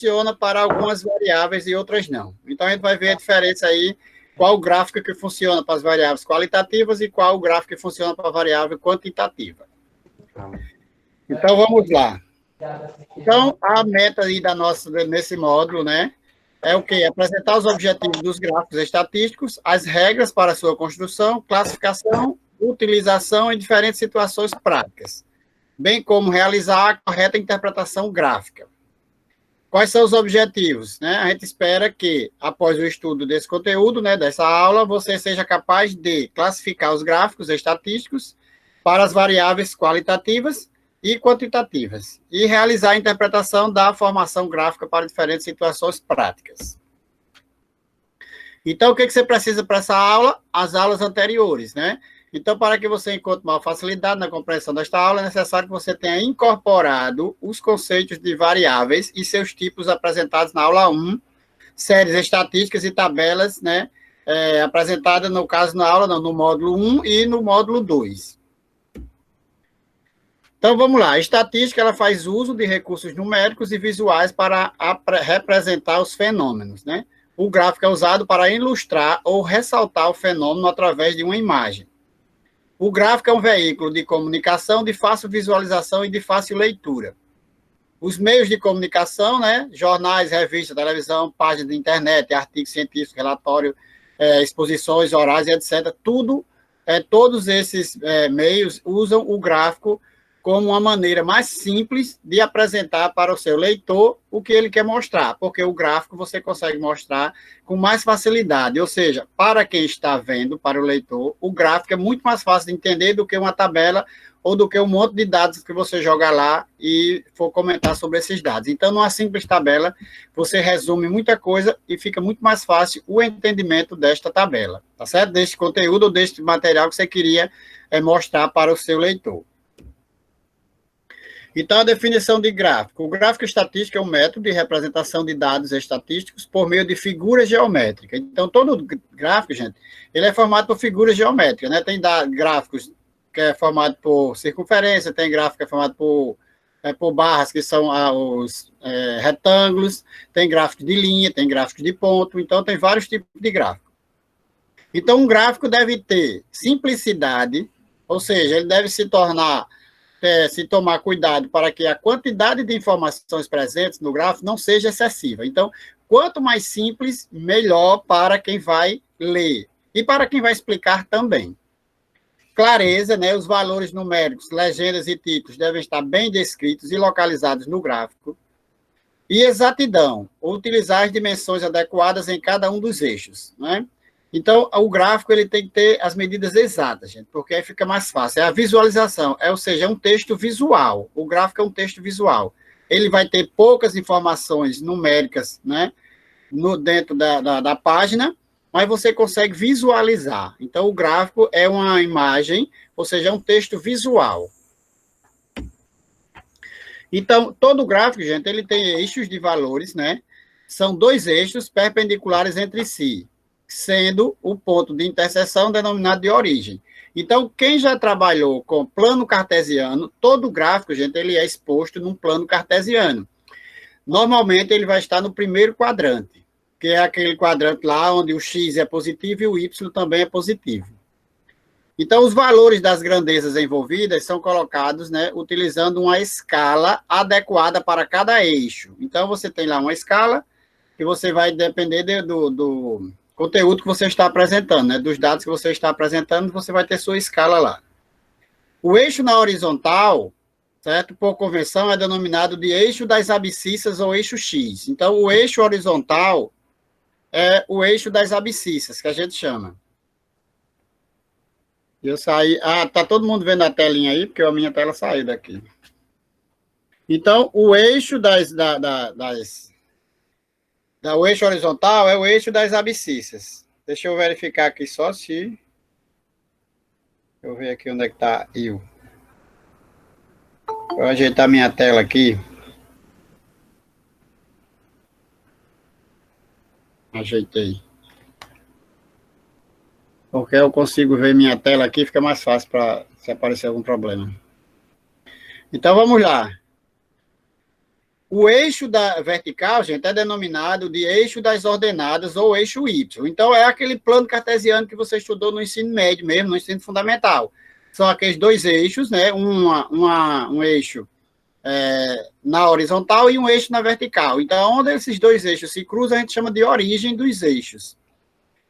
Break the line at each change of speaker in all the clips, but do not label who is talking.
funciona para algumas variáveis e outras não. Então, a gente vai ver a diferença aí, qual o gráfico que funciona para as variáveis qualitativas e qual o gráfico que funciona para a variável quantitativa. Então, vamos lá. Então, a meta aí nesse módulo, né, é o quê? Apresentar os objetivos dos gráficos estatísticos, as regras para sua construção, classificação, utilização em diferentes situações práticas, bem como realizar a correta interpretação gráfica. Quais são os objetivos? Né? A gente espera que, após o estudo desse conteúdo, né, dessa aula, você seja capaz de classificar os gráficos estatísticos para as variáveis qualitativas e quantitativas, e realizar a interpretação da formação gráfica para diferentes situações práticas. Então, o que você precisa para essa aula? As aulas anteriores, né? Então, para que você encontre maior facilidade na compreensão desta aula, é necessário que você tenha incorporado os conceitos de variáveis e seus tipos apresentados na aula 1, séries estatísticas e tabelas, né? Apresentada, no caso, no módulo 1 e no módulo 2. Então, vamos lá. A estatística, ela faz uso de recursos numéricos e visuais para representar os fenômenos, né? O gráfico é usado para ilustrar ou ressaltar o fenômeno através de uma imagem. O gráfico é um veículo de comunicação de fácil visualização e de fácil leitura. Os meios de comunicação, né? Jornais, revistas, televisão, páginas de internet, artigos científicos, relatório, exposições orais, etc. Todos esses meios usam o gráfico como uma maneira mais simples de apresentar para o seu leitor o que ele quer mostrar, porque o gráfico você consegue mostrar com mais facilidade, ou seja, para quem está vendo, para o leitor, o gráfico é muito mais fácil de entender do que uma tabela ou do que um monte de dados que você joga lá e for comentar sobre esses dados. Então, numa simples tabela, você resume muita coisa e fica muito mais fácil o entendimento desta tabela, tá certo? Deste conteúdo ou deste material que você queria mostrar para o seu leitor. Então, a definição de gráfico. O gráfico estatístico é um método de representação de dados estatísticos por meio de figuras geométricas. Então, todo gráfico, gente, ele é formado por figuras geométricas, né? Tem gráficos que é formado por circunferência, tem gráfico que é formado por barras, que são os retângulos, tem gráfico de linha, tem gráfico de ponto, então tem vários tipos de gráfico. Então, um gráfico deve ter simplicidade, ou seja, ele deve se tomar cuidado para que a quantidade de informações presentes no gráfico não seja excessiva. Então, quanto mais simples, melhor para quem vai ler e para quem vai explicar também. Clareza, né? Os valores numéricos, legendas e títulos devem estar bem descritos e localizados no gráfico. E exatidão, utilizar as dimensões adequadas em cada um dos eixos, né? Então, o gráfico ele tem que ter as medidas exatas, gente, porque aí fica mais fácil. É a visualização, ou seja, é um texto visual. O gráfico é um texto visual. Ele vai ter poucas informações numéricas, né, dentro da página, mas você consegue visualizar. Então, o gráfico é uma imagem, ou seja, é um texto visual. Então, todo gráfico, gente, ele tem eixos de valores, né? São dois eixos perpendiculares entre si, sendo o ponto de interseção denominado de origem. Então, quem já trabalhou com plano cartesiano, todo gráfico, gente, ele é exposto num plano cartesiano. Normalmente, ele vai estar no primeiro quadrante, que é aquele quadrante lá onde o X é positivo e o Y também é positivo. Então, os valores das grandezas envolvidas são colocados, né, utilizando uma escala adequada para cada eixo. Então, você tem lá uma escala que você vai depender do conteúdo que você está apresentando, né? Dos dados que você está apresentando, você vai ter sua escala lá. O eixo na horizontal, certo? Por convenção, é denominado de eixo das abscissas ou eixo X. Então, o eixo horizontal é o eixo das abscissas, que a gente chama. Eu saí... tá todo mundo vendo a telinha aí? Porque a minha tela saiu daqui. Então, o eixo o eixo horizontal é o eixo das abscissas. Deixa eu verificar aqui só se... Deixa eu ver aqui onde é que está eu. Vou ajeitar minha tela aqui. Ajeitei. Porque eu consigo ver minha tela aqui, fica mais fácil para se aparecer algum problema. Então, vamos lá. O eixo da vertical, gente, é denominado de eixo das ordenadas ou eixo Y. Então, é aquele plano cartesiano que você estudou no ensino médio mesmo, no ensino fundamental. São aqueles dois eixos, né? Um eixo na horizontal e um eixo na vertical. Então, onde esses dois eixos se cruzam, a gente chama de origem dos eixos.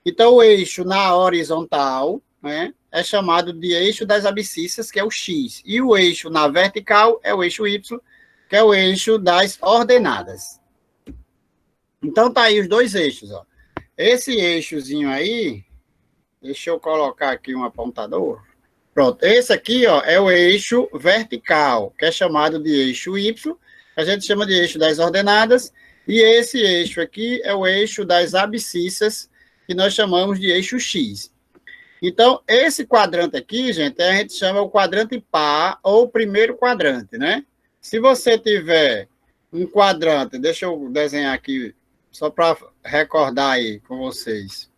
Então, o eixo na horizontal, né, é chamado de eixo das abscissas, que é o X. E o eixo na vertical é o eixo Y, que é o eixo das ordenadas. Então, tá aí os dois eixos, ó. Esse eixozinho aí, deixa eu colocar aqui um apontador. Pronto, esse aqui, ó, é o eixo vertical, que é chamado de eixo Y, a gente chama de eixo das ordenadas, e esse eixo aqui é o eixo das abscissas, que nós chamamos de eixo X. Então, esse quadrante aqui, gente, a gente chama o quadrante par, ou primeiro quadrante, né? Se você tiver um quadrante, deixa eu desenhar aqui, só para recordar aí com vocês.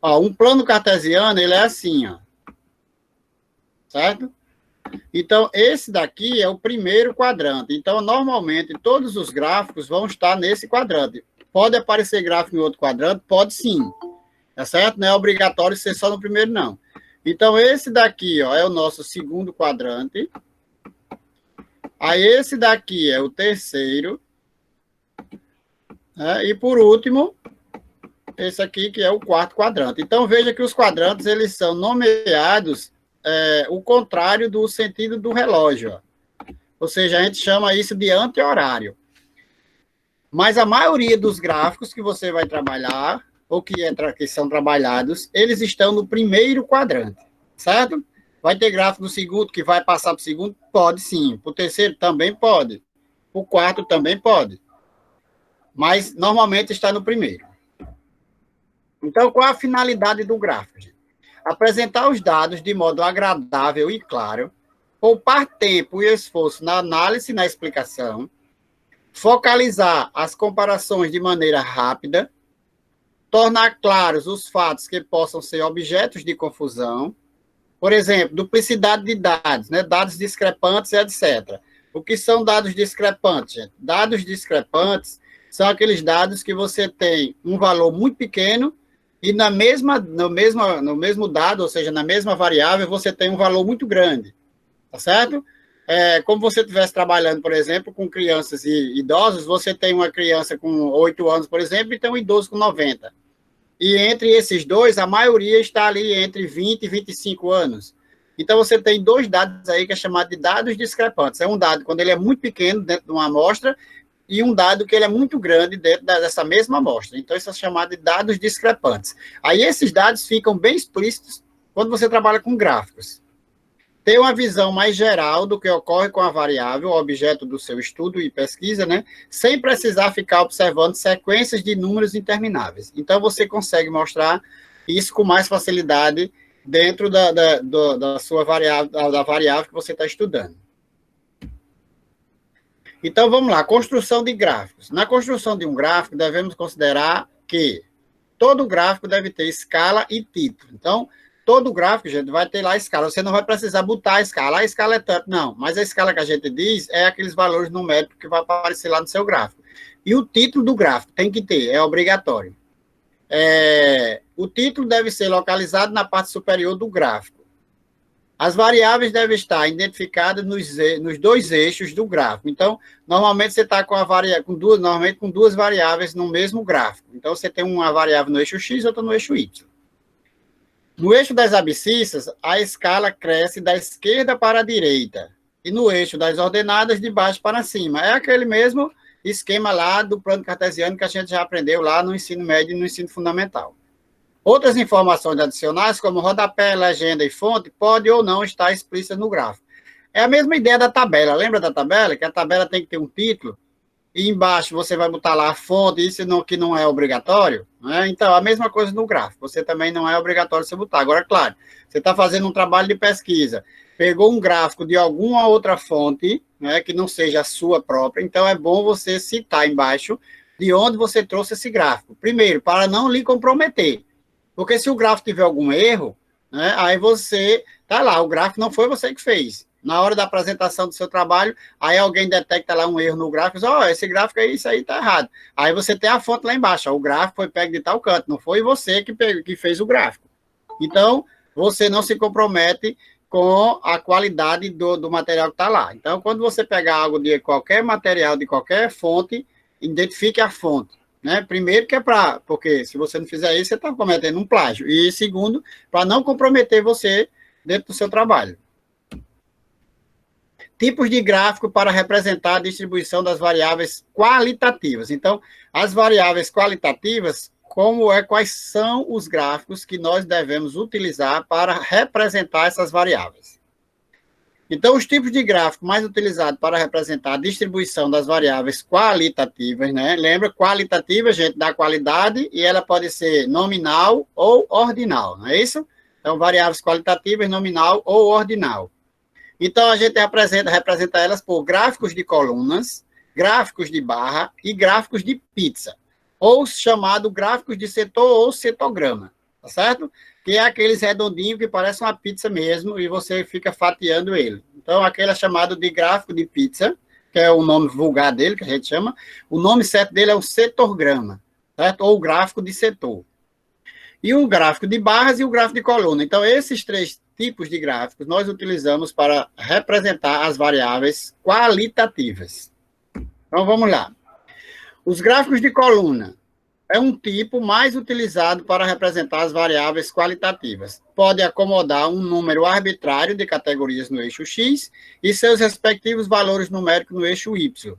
Ó, um plano cartesiano, ele é assim, ó. Certo? Então, esse daqui é o primeiro quadrante. Então, normalmente, todos os gráficos vão estar nesse quadrante. Pode aparecer gráfico em outro quadrante? Pode sim. Tá certo? Não é obrigatório ser só no primeiro, não. Então, esse daqui, ó, é o nosso segundo quadrante. Aí, esse daqui é o terceiro. Né? E, por último, esse aqui que é o quarto quadrante. Então, veja que os quadrantes, eles são nomeados o contrário do sentido do relógio. Ó. Ou seja, a gente chama isso de anti-horário. Mas a maioria dos gráficos que você vai trabalhar, ou que são trabalhados, eles estão no primeiro quadrante, certo? Vai ter gráfico do segundo que vai passar para o segundo? Pode sim. Para o terceiro também pode. Para o quarto também pode. Mas normalmente está no primeiro. Então, qual é a finalidade do gráfico, gente? Apresentar os dados de modo agradável e claro, poupar tempo e esforço na análise e na explicação, focalizar as comparações de maneira rápida, tornar claros os fatos que possam ser objetos de confusão, por exemplo, duplicidade de dados, né, dados discrepantes, etc. O que são dados discrepantes, gente? Dados discrepantes são aqueles dados que você tem um valor muito pequeno e no mesmo dado, ou seja, na mesma variável, você tem um valor muito grande, tá certo? Como você estivesse trabalhando, por exemplo, com crianças e idosos, você tem uma criança com 8 anos, por exemplo, e tem um idoso com 90. E entre esses dois, a maioria está ali entre 20 e 25 anos. Então, você tem dois dados aí que é chamado de dados discrepantes. É um dado quando ele é muito pequeno dentro de uma amostra, e um dado que ele é muito grande dentro dessa mesma amostra. Então, isso é chamado de dados discrepantes. Aí, esses dados ficam bem explícitos quando você trabalha com gráficos. Ter uma visão mais geral do que ocorre com a variável, objeto do seu estudo e pesquisa, né? Sem precisar ficar observando sequências de números intermináveis. Então, você consegue mostrar isso com mais facilidade dentro da sua variável, da variável que você está estudando. Então, vamos lá, construção de gráficos. Na construção de um gráfico, devemos considerar que todo gráfico deve ter escala e título. Então, todo gráfico, gente, vai ter lá a escala. Você não vai precisar botar a escala. A escala é tanto, não. Mas a escala que a gente diz é aqueles valores numéricos que vai aparecer lá no seu gráfico. E o título do gráfico tem que ter, é obrigatório. O título deve ser localizado na parte superior do gráfico. As variáveis devem estar identificadas nos dois eixos do gráfico. Então, normalmente você está com duas variáveis no mesmo gráfico. Então, você tem uma variável no eixo X e outra no eixo Y. No eixo das abscissas, a escala cresce da esquerda para a direita. E no eixo das ordenadas, de baixo para cima. É aquele mesmo esquema lá do plano cartesiano que a gente já aprendeu lá no ensino médio e no ensino fundamental. Outras informações adicionais, como rodapé, legenda e fonte, pode ou não estar explícitas no gráfico. É a mesma ideia da tabela. Lembra da tabela? Que a tabela tem que ter um título, e embaixo você vai botar lá a fonte, isso que não é obrigatório. Né? Então, a mesma coisa no gráfico. Você também não é obrigatório você botar. Agora, claro, você está fazendo um trabalho de pesquisa, pegou um gráfico de alguma outra fonte, né, que não seja a sua própria, então é bom você citar embaixo de onde você trouxe esse gráfico. Primeiro, para não lhe comprometer. Porque se o gráfico tiver algum erro, né, aí você, tá lá, o gráfico não foi você que fez. Na hora da apresentação do seu trabalho, aí alguém detecta lá um erro no gráfico, diz, esse gráfico aí, isso aí está errado. Aí você tem a fonte lá embaixo, o gráfico foi pego de tal canto, não foi você que fez o gráfico. Então, você não se compromete com a qualidade do material que está lá. Então, quando você pegar algo de qualquer material, de qualquer fonte, identifique a fonte. Né? Primeiro que é porque se você não fizer isso, você está cometendo um plágio. E segundo, para não comprometer você dentro do seu trabalho. Tipos de gráfico para representar a distribuição das variáveis qualitativas. Então, as variáveis qualitativas, quais são os gráficos que nós devemos utilizar para representar essas variáveis. Então, os tipos de gráfico mais utilizados para representar a distribuição das variáveis qualitativas, né? Lembra, qualitativa, gente, da qualidade, e ela pode ser nominal ou ordinal, não é isso? Então, variáveis qualitativas, nominal ou ordinal. Então, a gente representa elas por gráficos de colunas, gráficos de barra e gráficos de pizza, ou chamado gráficos de setor ou setograma, tá certo? Que é aqueles redondinhos que parecem uma pizza mesmo, e você fica fatiando ele. Então, aquele é chamado de gráfico de pizza, que é o nome vulgar dele, que a gente chama. O nome certo dele é o setorgrama, certo? Ou gráfico de setor. E o gráfico de barras e o gráfico de coluna. Então, esses três tipos de gráficos nós utilizamos para representar as variáveis qualitativas. Então, vamos lá. Os gráficos de coluna é um tipo mais utilizado para representar as variáveis qualitativas. Pode acomodar um número arbitrário de categorias no eixo X e seus respectivos valores numéricos no eixo Y.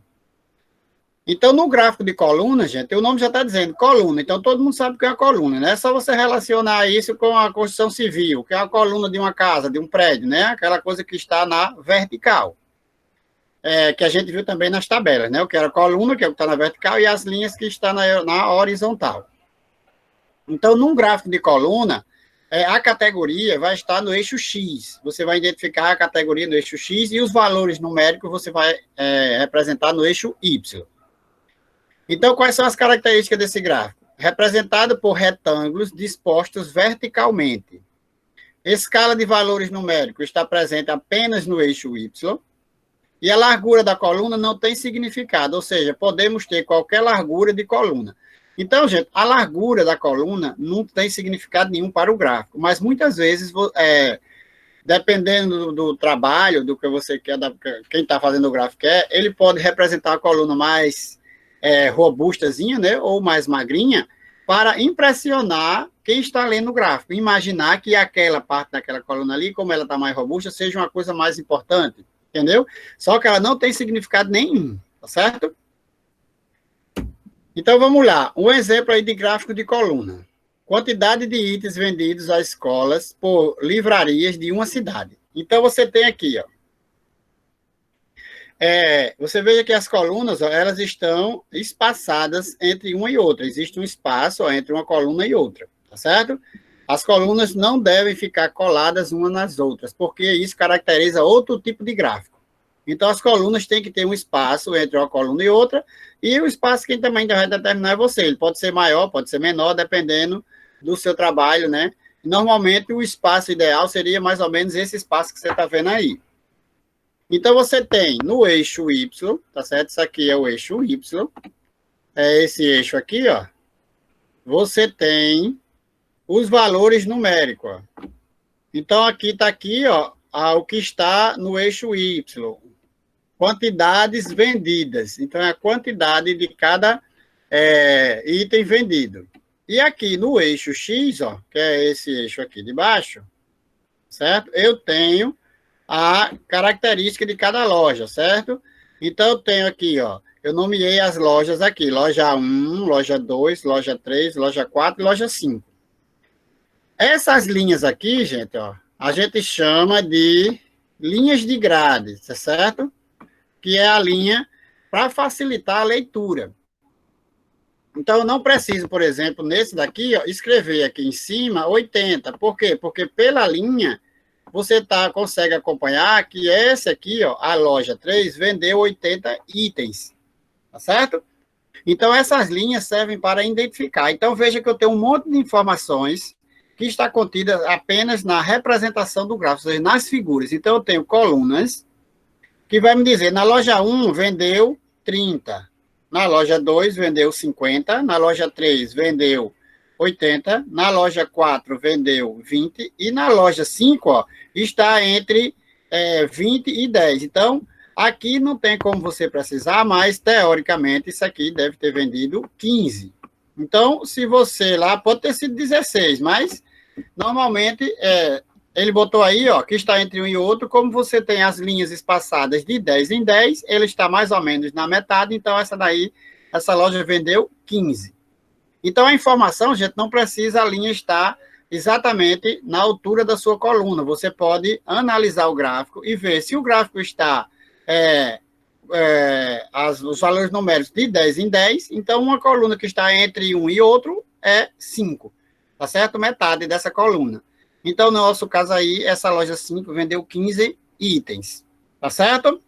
Então, no gráfico de coluna, gente, o nome já está dizendo coluna. Então, todo mundo sabe o que é a coluna, né? É só você relacionar isso com a construção civil, que é a coluna de uma casa, de um prédio, né? Aquela coisa que está na vertical. Que a gente viu também nas tabelas, né? O que era a coluna, que é o que está na vertical, e as linhas que estão na horizontal. Então, num gráfico de coluna, a categoria vai estar no eixo X. Você vai identificar a categoria no eixo X e os valores numéricos você vai representar no eixo Y. Então, quais são as características desse gráfico? Representado por retângulos dispostos verticalmente. Escala de valores numéricos está presente apenas no eixo Y. E a largura da coluna não tem significado, ou seja, podemos ter qualquer largura de coluna. Então, gente, a largura da coluna não tem significado nenhum para o gráfico, mas muitas vezes, dependendo do trabalho, do que você quer, quem está fazendo o gráfico quer, ele pode representar a coluna mais robustazinha, né, ou mais magrinha, para impressionar quem está lendo o gráfico. Imaginar que aquela parte daquela coluna ali, como ela está mais robusta, seja uma coisa mais importante. Entendeu? Só que ela não tem significado nenhum, tá certo? Então, vamos lá. Um exemplo aí de gráfico de coluna. Quantidade de itens vendidos às escolas por livrarias de uma cidade. Então, você tem aqui, ó. Você veja que as colunas, ó, elas estão espaçadas entre uma e outra. Existe um espaço, ó, entre uma coluna e outra, tá certo? As colunas não devem ficar coladas umas nas outras, porque isso caracteriza outro tipo de gráfico. Então, as colunas têm que ter um espaço entre uma coluna e outra, e o espaço quem também vai determinar é você. Ele pode ser maior, pode ser menor, dependendo do seu trabalho, né? Normalmente, o espaço ideal seria mais ou menos esse espaço que você está vendo aí. Então, você tem no eixo Y, tá certo? Isso aqui é o eixo Y. É esse eixo aqui, ó. Você tem os valores numéricos, ó. Então, aqui está aqui, ó, o que está no eixo Y. Quantidades vendidas. Então, é a quantidade de cada item vendido. E aqui no eixo X, ó, que é esse eixo aqui de baixo, certo? Eu tenho a característica de cada loja, certo? Então, eu tenho aqui, ó, eu nomeei as lojas aqui, loja 1, loja 2, loja 3, loja 4 e loja 5. Essas linhas aqui, gente, ó, a gente chama de linhas de grade, tá certo? Que é a linha para facilitar a leitura. Então, eu não preciso, por exemplo, nesse daqui, ó, escrever aqui em cima 80. Por quê? Porque pela linha, você consegue acompanhar que esse aqui, ó, a loja 3, vendeu 80 itens, tá certo? Então, essas linhas servem para identificar. Então, veja que eu tenho um monte de informações que está contida apenas na representação do gráfico, ou seja, nas figuras. Então, eu tenho colunas, que vai me dizer, na loja 1 vendeu 30, na loja 2 vendeu 50, na loja 3 vendeu 80, na loja 4 vendeu 20, e na loja 5, ó, está entre 20 e 10. Então, aqui não tem como você precisar, mas, teoricamente, isso aqui deve ter vendido 15. Então, se você lá, pode ter sido 16, mas, normalmente, ele botou aí, ó, que está entre um e outro, como você tem as linhas espaçadas de 10 em 10, ele está mais ou menos na metade, então essa loja vendeu 15. Então, a informação, gente, não precisa a linha estar exatamente na altura da sua coluna. Você pode analisar o gráfico e ver se o gráfico está os valores numéricos de 10 em 10, então uma coluna que está entre um e outro é 5, tá certo? Metade dessa coluna. Então, no nosso caso aí, essa loja 5 vendeu 15 itens, tá certo?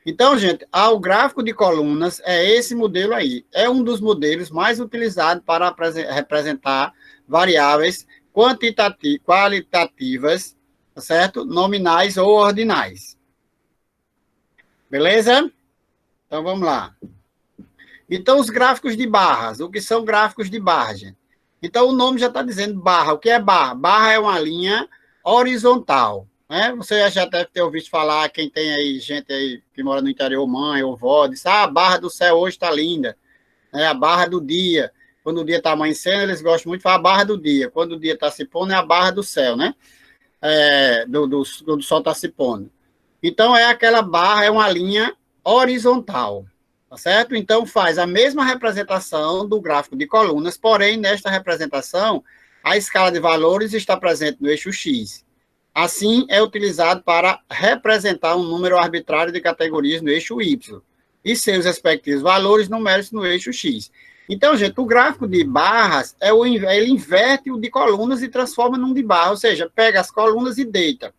Então, gente, o gráfico de colunas é esse modelo aí. É um dos modelos mais utilizados para representar variáveis qualitativas, tá certo? Nominais ou ordinais. Beleza? Então, vamos lá. Então, os gráficos de barras. O que são gráficos de barra, gente? Então, o nome já está dizendo barra. O que é barra? Barra é uma linha horizontal, né? Você já deve ter ouvido falar, quem tem aí, gente aí que mora no interior, mãe ou vó, diz, a barra do céu hoje está linda, né? A barra do dia. Quando o dia está amanhecendo, eles gostam muito de falar a barra do dia. Quando o dia está se pondo, é a barra do céu, né? Do sol está se pondo. Então, aquela barra, é uma linha horizontal, tá certo? Então, faz a mesma representação do gráfico de colunas, porém, nesta representação, a escala de valores está presente no eixo X. Assim, é utilizado para representar um número arbitrário de categorias no eixo Y, e seus respectivos valores numéricos no eixo X. Então, gente, o gráfico de barras, ele inverte o de colunas e transforma num de barra, ou seja, pega as colunas e deita.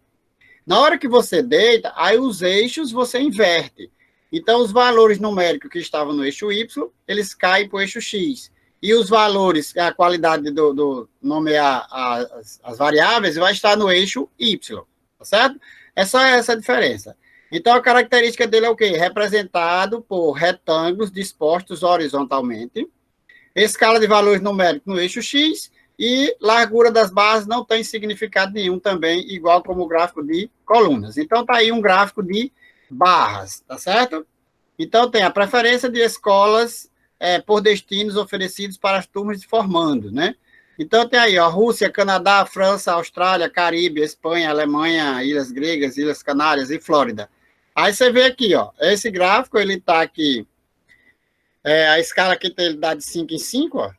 Na hora que você deita, aí os eixos você inverte. Então, os valores numéricos que estavam no eixo Y, eles caem para o eixo X. E os valores, a qualidade do nomear as variáveis, vai estar no eixo Y, tá certo? É só essa a diferença. Então, a característica dele é o quê? Representado por retângulos dispostos horizontalmente, escala de valores numéricos no eixo X, e largura das barras não tem significado nenhum também, igual como o gráfico de colunas. Então, está aí um gráfico de barras, tá certo? Então, tem a preferência de escolas por destinos oferecidos para as turmas de formando, né? Então, tem aí, ó, Rússia, Canadá, França, Austrália, Caribe, Espanha, Alemanha, Ilhas Gregas, Ilhas Canárias e Flórida. Aí você vê aqui, ó, esse gráfico, ele está aqui, a escala aqui ele dá de 5 em 5, ó.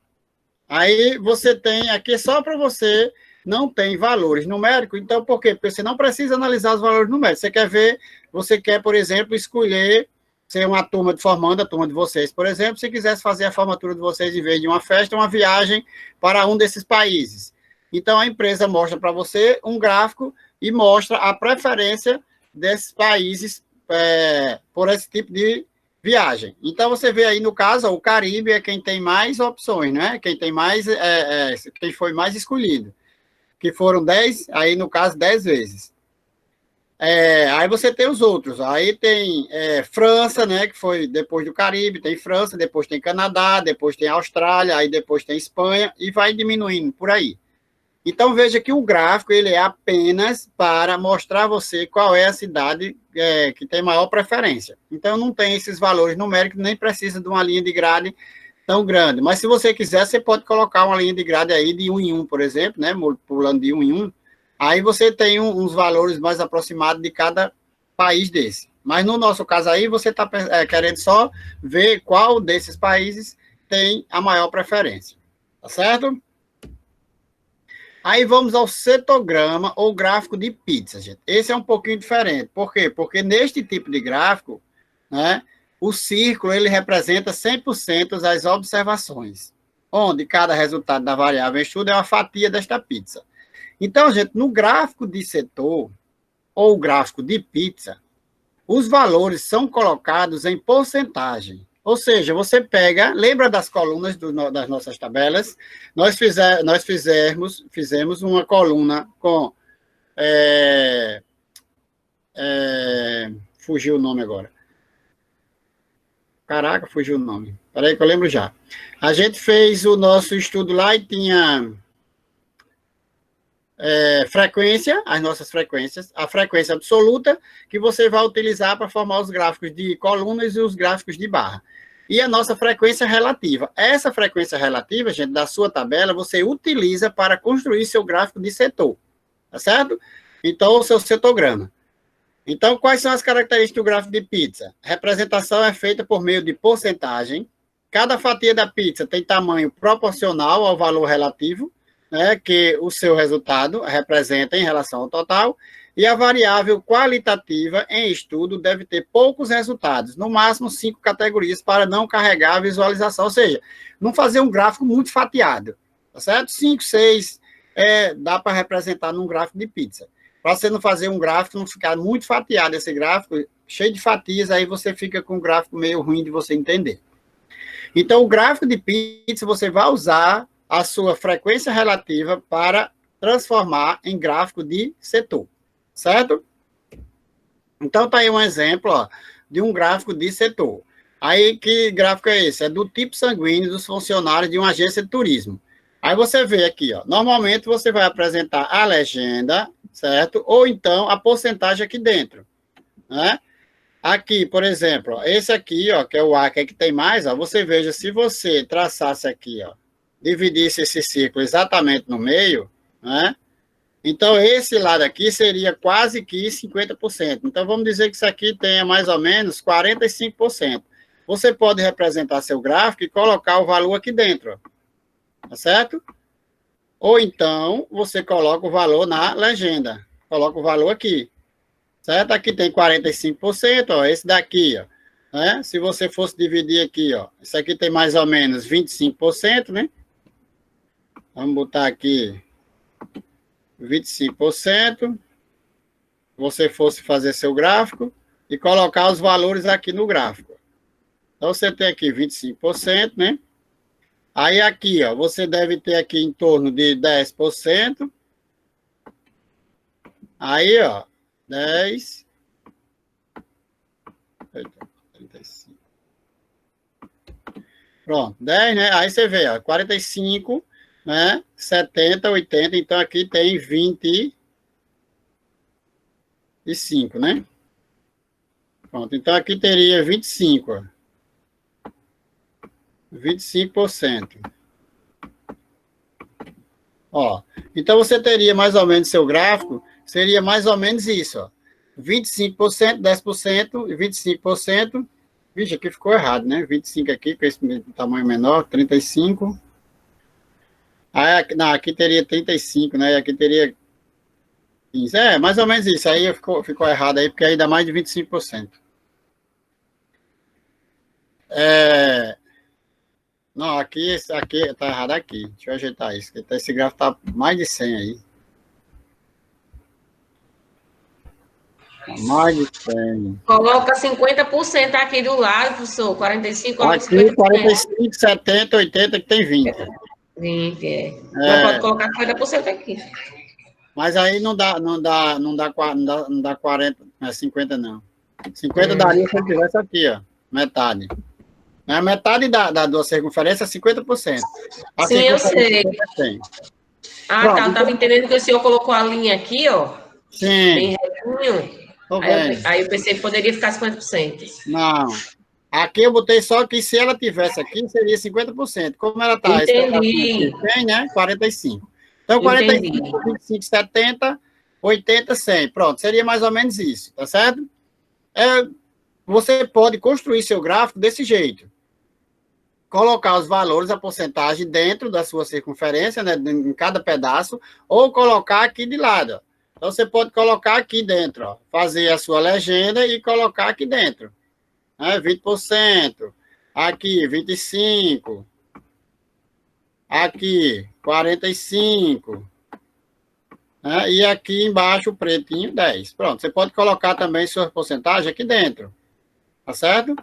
Aí você tem aqui, só para você, não tem valores numéricos. Então, por quê? Porque você não precisa analisar os valores numéricos. Você quer, por exemplo, escolher ser uma turma de formando, a turma de vocês, por exemplo, se quisesse fazer a formatura de vocês, em vez de uma festa, uma viagem para um desses países. Então, a empresa mostra para você um gráfico e mostra a preferência desses países por esse tipo de viagem. Então, você vê aí, no caso, o Caribe é quem tem mais opções, né? Quem tem mais, quem foi mais escolhido. Que foram 10, aí, no caso, 10 vezes. Aí você tem os outros. Aí tem França, né? Que foi depois do Caribe, tem França, depois tem Canadá, depois tem Austrália, aí depois tem Espanha, e vai diminuindo por aí. Então, veja que o gráfico ele é apenas para mostrar a você qual é a cidade que tem maior preferência. Então, não tem esses valores numéricos, nem precisa de uma linha de grade tão grande. Mas, se você quiser, você pode colocar uma linha de grade aí de 1 em 1, por exemplo, né? Pulando de 1 em 1. Aí você tem uns valores mais aproximados de cada país desse. Mas, no nosso caso aí, você está querendo só ver qual desses países tem a maior preferência. Tá certo? Aí vamos ao cetograma ou gráfico de pizza, gente. Esse é um pouquinho diferente. Por quê? Porque neste tipo de gráfico, né, o círculo ele representa 100% as observações, onde cada resultado da variável em estudo é uma fatia desta pizza. Então, gente, no gráfico de setor ou gráfico de pizza, os valores são colocados em porcentagem. Ou seja, você pega, lembra das colunas das nossas tabelas? Nós fizemos uma coluna com... fugiu o nome agora. Caraca, fugiu o nome. Peraí que eu lembro já. A gente fez o nosso estudo lá e tinha frequência, as nossas frequências, a frequência absoluta, que você vai utilizar para formar os gráficos de colunas e os gráficos de barra. E a nossa frequência relativa. Essa frequência relativa, gente, da sua tabela, você utiliza para construir seu gráfico de setor. Tá certo? Então, o seu setograma. Então, quais são as características do gráfico de pizza? A representação é feita por meio de porcentagem. Cada fatia da pizza tem tamanho proporcional ao valor relativo, né, que o seu resultado representa em relação ao total, e a variável qualitativa em estudo deve ter poucos resultados, no máximo 5 categorias, para não carregar a visualização, ou seja, não fazer um gráfico muito fatiado, tá certo? 5, 6, dá para representar num gráfico de pizza. Para você não fazer um gráfico, não ficar muito fatiado esse gráfico, cheio de fatias, aí você fica com um gráfico meio ruim de você entender. Então, o gráfico de pizza, você vai usar a sua frequência relativa para transformar em gráfico de setor, certo? Então, tá aí um exemplo, ó, de um gráfico de setor. Aí, que gráfico é esse? É do tipo sanguíneo dos funcionários de uma agência de turismo. Aí você vê aqui, ó, normalmente você vai apresentar a legenda, certo? Ou então a porcentagem aqui dentro, né? Aqui, por exemplo, ó, esse aqui, ó, que é o A, que é que tem mais, ó, você veja, se você traçasse aqui, ó, dividisse esse círculo exatamente no meio, né? Então, esse lado aqui seria quase que 50%. Então, vamos dizer que isso aqui tenha mais ou menos 45%. Você pode representar seu gráfico e colocar o valor aqui dentro, ó, tá certo? Ou então, você coloca o valor na legenda. Coloca o valor aqui. Certo? Aqui tem 45%, ó, esse daqui, ó, né? Se você fosse dividir aqui, ó, isso aqui tem mais ou menos 25%, né? Vamos botar aqui 25%. Você fosse fazer seu gráfico e colocar os valores aqui no gráfico. Então, você tem aqui 25%, né? Aí, aqui, ó, você deve ter aqui em torno de 10%. Aí, ó, 10. 35. Pronto, 10, né? Aí você vê, ó, 45, né? 70, 80, então aqui tem 25, né? Pronto, então aqui teria 25, ó. 25%. Ó, então você teria mais ou menos seu gráfico, seria mais ou menos isso, ó. 25%, 10% e 25%. Vixe, aqui ficou errado, né? 25 aqui, com esse tamanho menor, 35. Aí, não, aqui teria 35, né? E aqui teria 15. Mais ou menos isso. Aí ficou errado aí, porque aí dá mais de 25%. Não, aqui tá errado aqui. Deixa eu ajeitar isso. Esse gráfico tá mais de 100 aí. Mais de 100.
Coloca 50% aqui do lado, professor. 45, coloca
aqui,
50%.
45, 70, 80, que tem 20.
20, é. Mas pode colocar 50% aqui.
Mas aí não dá 40, não é 50 não. 50 daria se eu tivesse aqui, ó, metade. A metade da circunferência é 50%.
Sim, eu sei. Ah,
pronto,
tá. Eu estava entendendo que o senhor colocou a linha aqui, ó.
Sim.
Bem retinho. Aí eu pensei que poderia ficar 50%.
Não. Aqui eu botei só que se ela tivesse aqui, seria 50%. Como ela está?
Entendi.
100, né? 45. Então, 45,
Entendi.
25, 70, 80, 100. Pronto, seria mais ou menos isso, tá certo? Você pode construir seu gráfico desse jeito. Colocar os valores, a porcentagem dentro da sua circunferência, né, em cada pedaço, ou colocar aqui de lado. Então, você pode colocar aqui dentro, ó, fazer a sua legenda e colocar aqui dentro. Né, 20%, aqui 25%, aqui 45%, né, e aqui embaixo o pretinho 10%. Pronto, você pode colocar também sua porcentagem aqui dentro, tá certo?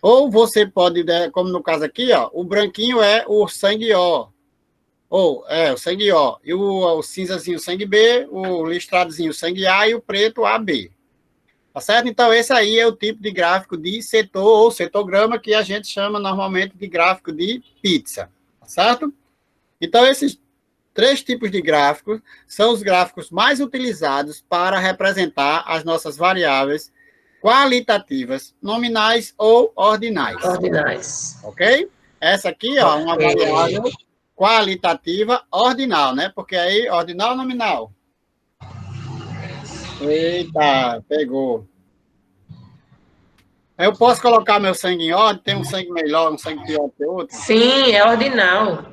Ou você pode, como no caso aqui, ó, o branquinho é o sangue O, ou o sangue O, e o cinzazinho, o sangue B, o listradozinho, o sangue A, e o preto, AB. Tá certo? Então, esse aí é o tipo de gráfico de setor ou setograma que a gente chama normalmente de gráfico de pizza. Tá certo? Então, esses 3 tipos de gráficos são os gráficos mais utilizados para representar as nossas variáveis qualitativas, nominais ou ordinais.
Ordinais.
Ok? Essa aqui, ó, uma variável qualitativa ordinal, né? Porque aí, ordinal ou nominal? Eita, pegou. Eu posso colocar meu sangue em ordem? Tem um sangue melhor, um sangue pior que o outro?
Sim, é ordinal.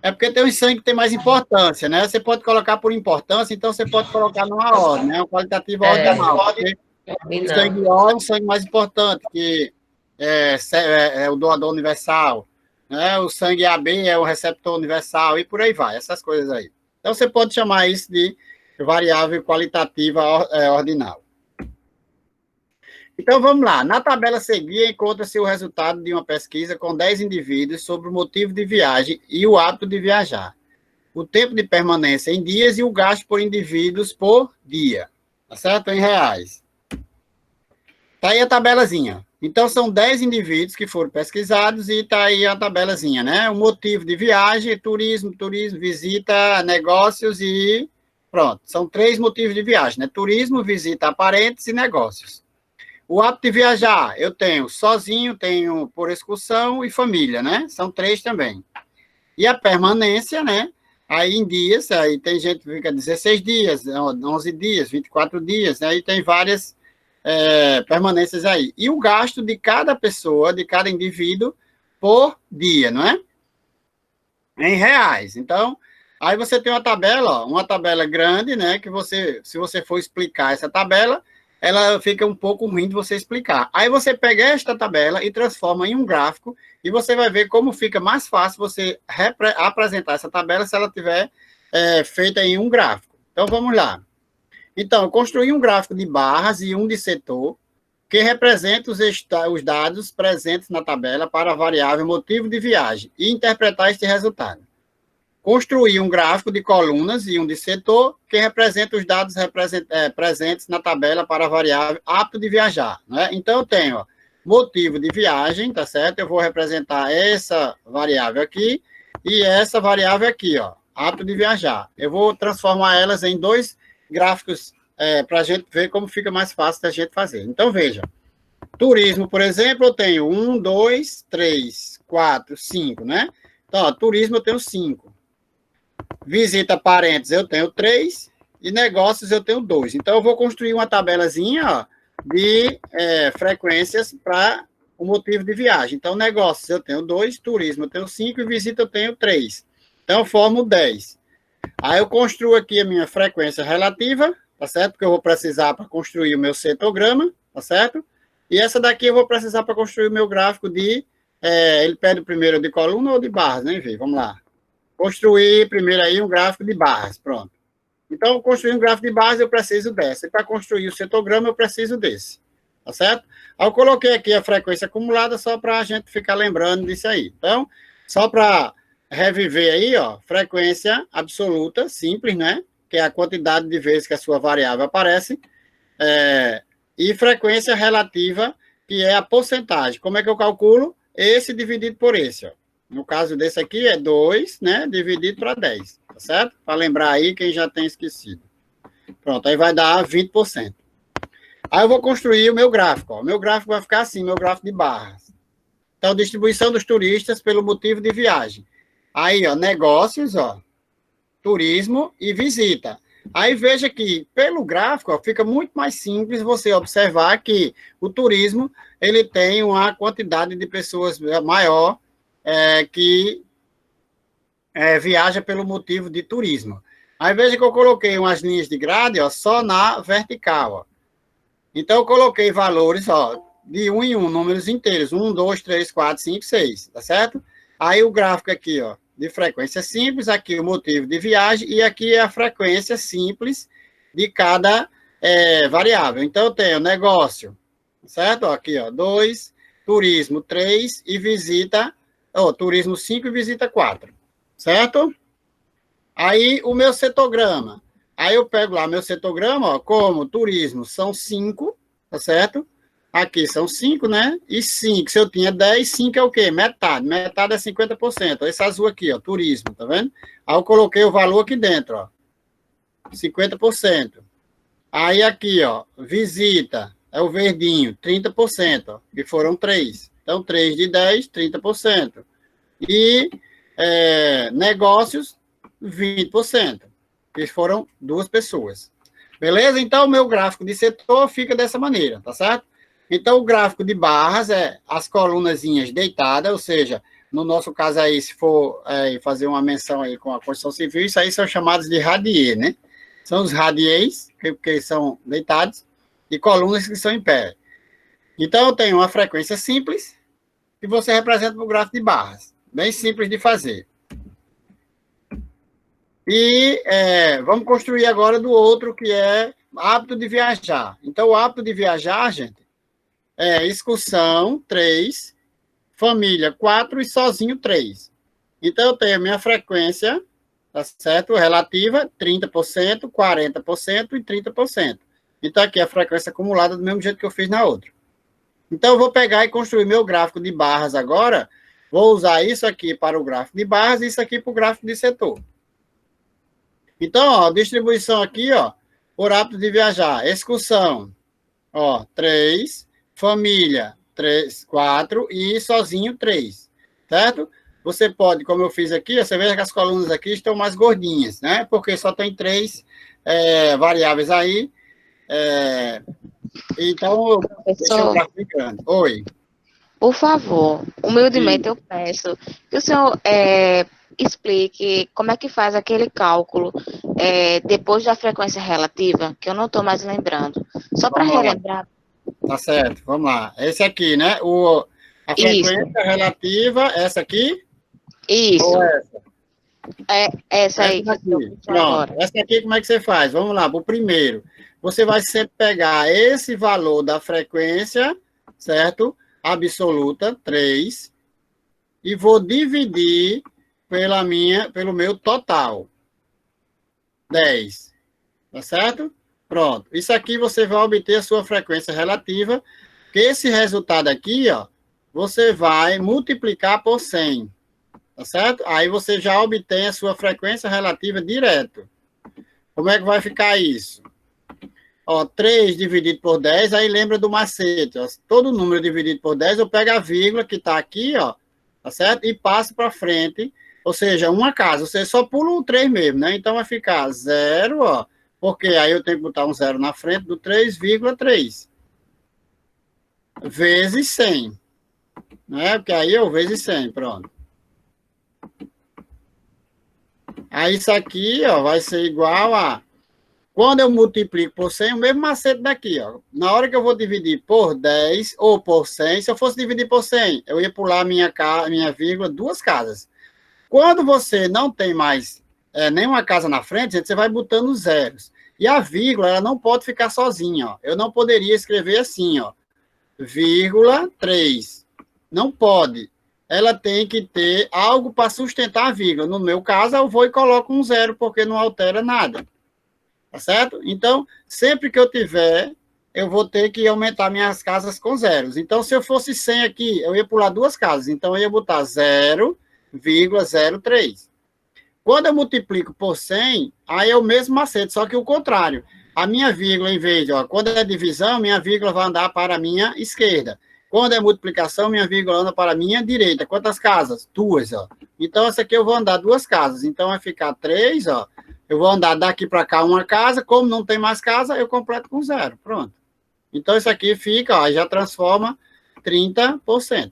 É porque tem um sangue que tem mais importância, né? Você pode colocar por importância, então você pode colocar numa ordem, né? Uma qualitativa ordinal. Porque o sangue O é um sangue mais importante, que é o doador universal, né? O sangue AB é o receptor universal, e por aí vai, essas coisas aí. Então, você pode chamar isso de variável qualitativa ordinal. Então, vamos lá. Na tabela a seguir, encontra-se o resultado de uma pesquisa com 10 indivíduos sobre o motivo de viagem e o hábito de viajar, o tempo de permanência em dias e o gasto por indivíduos por dia. Tá certo? Em reais. Tá aí a tabelazinha. Então, são 10 indivíduos que foram pesquisados e tá aí a tabelazinha, né? O motivo de viagem, turismo, visita, negócios e pronto. São 3 motivos de viagem, né? Turismo, visita a parentes e negócios. O hábito de viajar, eu tenho sozinho, tenho por excursão e família, né? São 3 também. E a permanência, né? Aí em dias, aí tem gente que fica 16 dias, 11 dias, 24 dias, né? Aí tem várias permanências aí. E o gasto de cada pessoa, de cada indivíduo, por dia, não é? Em reais. Então, aí você tem uma tabela grande, né? Que você, se você for explicar essa tabela, ela fica um pouco ruim de você explicar. Aí você pega esta tabela e transforma em um gráfico e você vai ver como fica mais fácil você apresentar essa tabela se ela tiver feita em um gráfico. Então, vamos lá. Então, eu construí um gráfico de barras e um de setor que representa os dados presentes na tabela para a variável motivo de viagem e interpretar este resultado. Construir um gráfico de colunas e um de setor que representa os dados presentes na tabela para a variável apto de viajar. Né? Então, eu tenho motivo de viagem, tá certo? Eu vou representar essa variável aqui e essa variável aqui, ó, apto de viajar. Eu vou transformar elas em 2 gráficos para a gente ver como fica mais fácil da gente fazer. Então, veja. Turismo, por exemplo, eu tenho 1, 2, 3, 4, 5, né? Então, ó, turismo eu tenho 5. Visita parentes eu tenho 3 e negócios eu tenho 2. Então, eu vou construir uma tabelazinha ó, de frequências para o motivo de viagem. Então, negócios eu tenho 2, turismo eu tenho 5 e visita eu tenho 3. Então, eu formo 10. Aí, eu construo aqui a minha frequência relativa, tá certo? Porque eu vou precisar para construir o meu setograma, tá certo? E essa daqui eu vou precisar para construir o meu gráfico de... ele pede primeiro de coluna ou de barras, né? Vamos lá. Construir primeiro aí um gráfico de barras, pronto. Então, construir um gráfico de barras, eu preciso dessa. E para construir o setograma, eu preciso desse. Tá certo? Aí eu coloquei aqui a frequência acumulada só para a gente ficar lembrando disso aí. Então, só para reviver aí, ó, frequência absoluta, simples, né? Que é a quantidade de vezes que a sua variável aparece. E frequência relativa, que é a porcentagem. Como é que eu calculo? Esse dividido por esse, ó. No caso desse aqui é 2, né, dividido para 10, tá certo? Para lembrar aí quem já tem esquecido. Pronto, aí vai dar 20%. Aí eu vou construir o meu gráfico, ó. O meu gráfico vai ficar assim, meu gráfico de barras. Então, distribuição dos turistas pelo motivo de viagem. Aí, ó, negócios, ó, turismo e visita. Aí veja que, pelo gráfico, ó, fica muito mais simples você observar que o turismo, ele tem uma quantidade de pessoas maior que viaja pelo motivo de turismo. Aí veja que eu coloquei umas linhas de grade ó, só na vertical. Ó. Então, eu coloquei valores ó, de 1 em 1, números inteiros. 1, 2, 3, 4, 5, 6, tá certo? Aí o gráfico aqui, ó, de frequência simples, aqui o motivo de viagem, e aqui é a frequência simples de cada variável. Então, eu tenho negócio, certo? Aqui, ó, 2, turismo 3 e visita, turismo 5 e visita 4, certo? Aí o meu cetograma, aí eu pego lá meu cetograma, ó, como turismo são 5, tá certo? Aqui são 5, né? E 5, se eu tinha 10, 5 é o quê? Metade. Metade é 50%. Esse azul aqui, ó, turismo, tá vendo? Aí eu coloquei o valor aqui dentro, ó. 50%. Aí aqui, ó, visita, é o verdinho, 30%, ó, que foram 3. Então, 3 de 10, 30%. E negócios, 20%, que foram 2 pessoas. Beleza? Então, o meu gráfico de setor fica dessa maneira, tá certo? Então, o gráfico de barras é as colunazinhas deitadas, ou seja, no nosso caso aí, se for fazer uma menção aí com a construção civil, isso aí são chamados de radier, né? São os radiers, que são deitados, e colunas que são em pé. Então, eu tenho uma frequência simples, que você representa no gráfico de barras. Bem simples de fazer. E vamos construir agora do outro, que é hábito de viajar. Então, o hábito de viajar, gente, é excursão 3, família 4 e sozinho 3. Então, eu tenho a minha frequência, tá certo? Relativa, 30%, 40% e 30%. Então, aqui é a frequência acumulada do mesmo jeito que eu fiz na outra. Então, eu vou pegar e construir meu gráfico de barras agora. Vou usar isso aqui para o gráfico de barras e isso aqui para o gráfico de setor. Então, ó, distribuição aqui, ó, por hábito de viajar. Excursão, ó, 3. Família, 3, 4 e sozinho 3, certo? Você pode, como eu fiz aqui, você veja que as colunas aqui estão mais gordinhas, né? Porque só tem 3 variáveis aí. Então, deixa eu graficando. Oi.
Por favor, humildemente eu peço que o senhor explique como é que faz aquele cálculo depois da frequência relativa, que eu não estou mais lembrando. Só para relembrar.
Tá certo, vamos lá. Esse aqui, né? A frequência relativa, essa aqui?
Isso.
Ou essa?
Essa aí.
Pronto, essa aqui como é que você faz? Vamos lá, para o primeiro. Você vai sempre pegar esse valor da frequência, certo? Absoluta, 3, e vou dividir pelo meu total, 10. Tá certo? Pronto. Isso aqui você vai obter a sua frequência relativa, que esse resultado aqui, ó, você vai multiplicar por 100. Tá certo? Aí você já obtém a sua frequência relativa direto. Como é que vai ficar isso? Ó, 3 dividido por 10, aí lembra do macete. Ó. Todo número dividido por 10, eu pego a vírgula que está aqui, ó, tá certo? E passo para frente, ou seja, uma casa. Você só pula o 3 mesmo, né? Então vai ficar 0, ó, porque aí eu tenho que botar um 0 na frente do 3,3. Vezes 100. Né? Porque aí eu vezes 100, pronto. Aí isso aqui, ó, vai ser igual a... Quando eu multiplico por 100, o mesmo macete daqui, ó. Na hora que eu vou dividir por 10 ou por 100, se eu fosse dividir por 100, eu ia pular minha vírgula 2 casas. Quando você não tem mais nenhuma casa na frente, gente, você vai botando zeros. E a vírgula, ela não pode ficar sozinha, ó. Eu não poderia escrever assim, ó. Vírgula 3. Não pode. Ela tem que ter algo para sustentar a vírgula. No meu caso, eu vou e coloco um 0, porque não altera nada. Tá certo? Então, sempre que eu tiver, eu vou ter que aumentar minhas casas com zeros. Então, se eu fosse 100 aqui, eu ia pular 2 casas. Então, eu ia botar 0,03. Quando eu multiplico por 100, aí é o mesmo macete, só que o contrário. A minha vírgula, em vez de, ó, quando é divisão, minha vírgula vai andar para a minha esquerda. Quando é multiplicação, minha vírgula anda para a minha direita. Quantas casas? 2, ó. Então, essa aqui eu vou andar 2 casas. Então, vai ficar 3, ó. Eu vou andar daqui para cá uma casa. Como não tem mais casa, eu completo com 0. Pronto. Então, isso aqui fica, ó, já transforma 30%.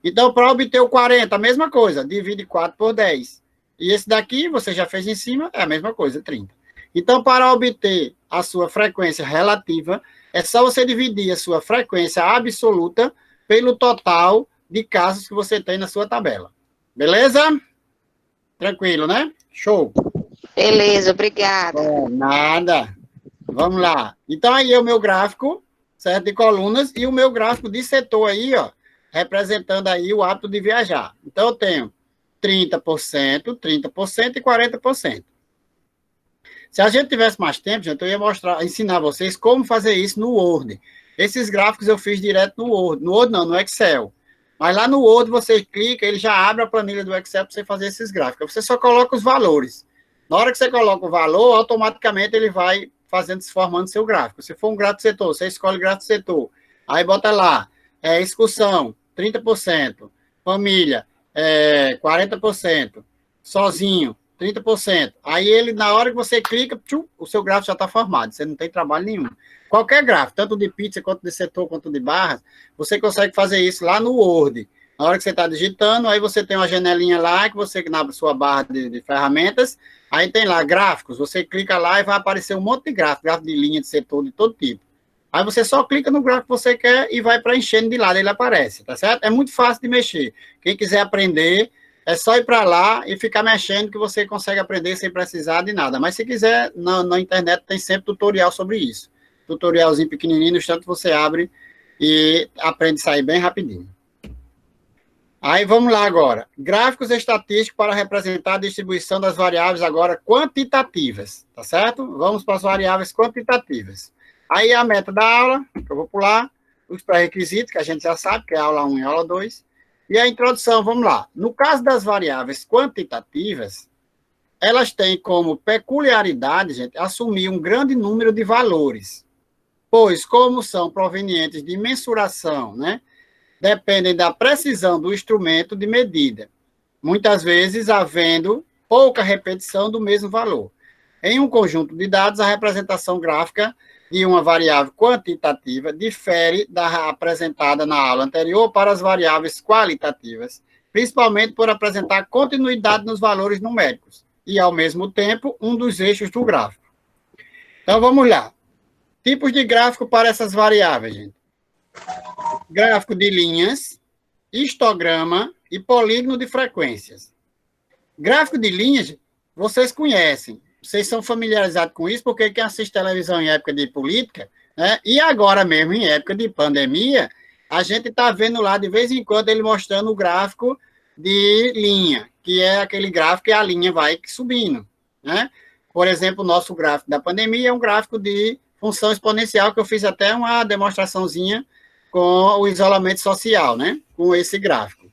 Então, para obter o 40, a mesma coisa. Divide 4 por 10. E esse daqui, você já fez em cima, é a mesma coisa, 30. Então, para obter a sua frequência relativa, é só você dividir a sua frequência absoluta pelo total de casos que você tem na sua tabela. Beleza? Tranquilo, né? Show.
Beleza, obrigada.
Nada. Vamos lá. Então, aí é o meu gráfico, certo? De colunas, e o meu gráfico de setor aí, ó, representando aí o hábito de viajar. Então, eu tenho 30%, 30% e 40%. Se a gente tivesse mais tempo, gente, eu ia ensinar vocês como fazer isso no Word. Esses gráficos eu fiz direto no Word. No Word não, no Excel. Mas lá no Word você clica, ele já abre a planilha do Excel para você fazer esses gráficos. Você só coloca os valores. Na hora que você coloca o valor, automaticamente ele vai formando seu gráfico. Se for um gráfico de setor, você escolhe gráfico de setor. Aí bota lá, excursão, 30%. Família, 40%. Sozinho, 30%. Aí ele, na hora que você clica, o seu gráfico já está formado. Você não tem trabalho nenhum. Qualquer gráfico, tanto de pizza, quanto de setor, quanto de barras, você consegue fazer isso lá no Word. Na hora que você está digitando, aí você tem uma janelinha lá, que você abre sua barra de ferramentas, aí tem lá gráficos, você clica lá e vai aparecer um monte de gráfico de linha, de setor, de todo tipo. Aí você só clica no gráfico que você quer e vai preenchendo de lado, ele aparece, tá certo? É muito fácil de mexer. Quem quiser aprender, é só ir para lá e ficar mexendo que você consegue aprender sem precisar de nada. Mas se quiser, na internet tem sempre tutorial sobre isso. Tutorialzinho pequenininho, no instante você abre e aprende a sair bem rapidinho. Aí vamos lá agora. Gráficos estatísticos para representar a distribuição das variáveis agora quantitativas, tá certo? Vamos para as variáveis quantitativas. Aí a meta da aula, que eu vou pular, os pré-requisitos, que a gente já sabe, que é aula 1 e aula 2. E a introdução, vamos lá. No caso das variáveis quantitativas, elas têm como peculiaridade, gente, assumir um grande número de valores, pois, como são provenientes de mensuração, né, dependem da precisão do instrumento de medida, muitas vezes havendo pouca repetição do mesmo valor. Em um conjunto de dados, a representação gráfica de uma variável quantitativa difere da apresentada na aula anterior para as variáveis qualitativas, principalmente por apresentar continuidade nos valores numéricos e, ao mesmo tempo, um dos eixos do gráfico. Então, vamos lá. Tipos de gráfico para essas variáveis, gente. Gráfico de linhas, histograma e polígono de frequências. Gráfico de linhas, vocês conhecem. Vocês são familiarizados com isso, porque quem assiste televisão em época de política, né, e agora mesmo em época de pandemia, a gente está vendo lá, de vez em quando, ele mostrando o gráfico de linha, que é aquele gráfico que a linha vai subindo, né? Por exemplo, o nosso gráfico da pandemia é um gráfico de função exponencial, que eu fiz até uma demonstraçãozinha com o isolamento social, né? Com esse gráfico.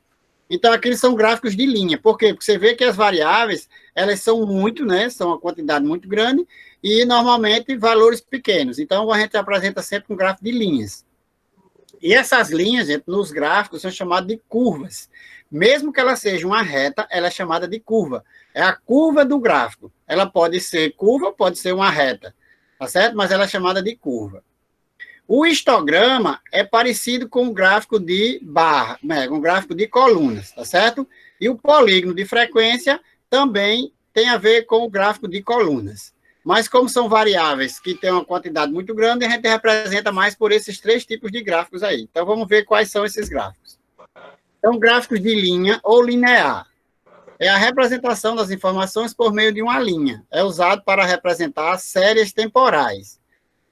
Então, aqueles são gráficos de linha. Por quê? Porque você vê que as variáveis, elas são muito, né? São uma quantidade muito grande e, normalmente, valores pequenos. Então, a gente apresenta sempre um gráfico de linhas. E essas linhas, gente, nos gráficos, são chamadas de curvas. Mesmo que ela seja uma reta, ela é chamada de curva. É a curva do gráfico. Ela pode ser curva, pode ser uma reta, tá certo? Mas ela é chamada de curva. O histograma é parecido com o gráfico de barra, né, com o gráfico de colunas, tá certo? E o polígono de frequência também tem a ver com o gráfico de colunas. Mas como são variáveis que têm uma quantidade muito grande, a gente representa mais por esses três tipos de gráficos aí. Então, vamos ver quais são esses gráficos. Então, gráficos de linha ou linear. É a representação das informações por meio de uma linha. É usado para representar séries temporais.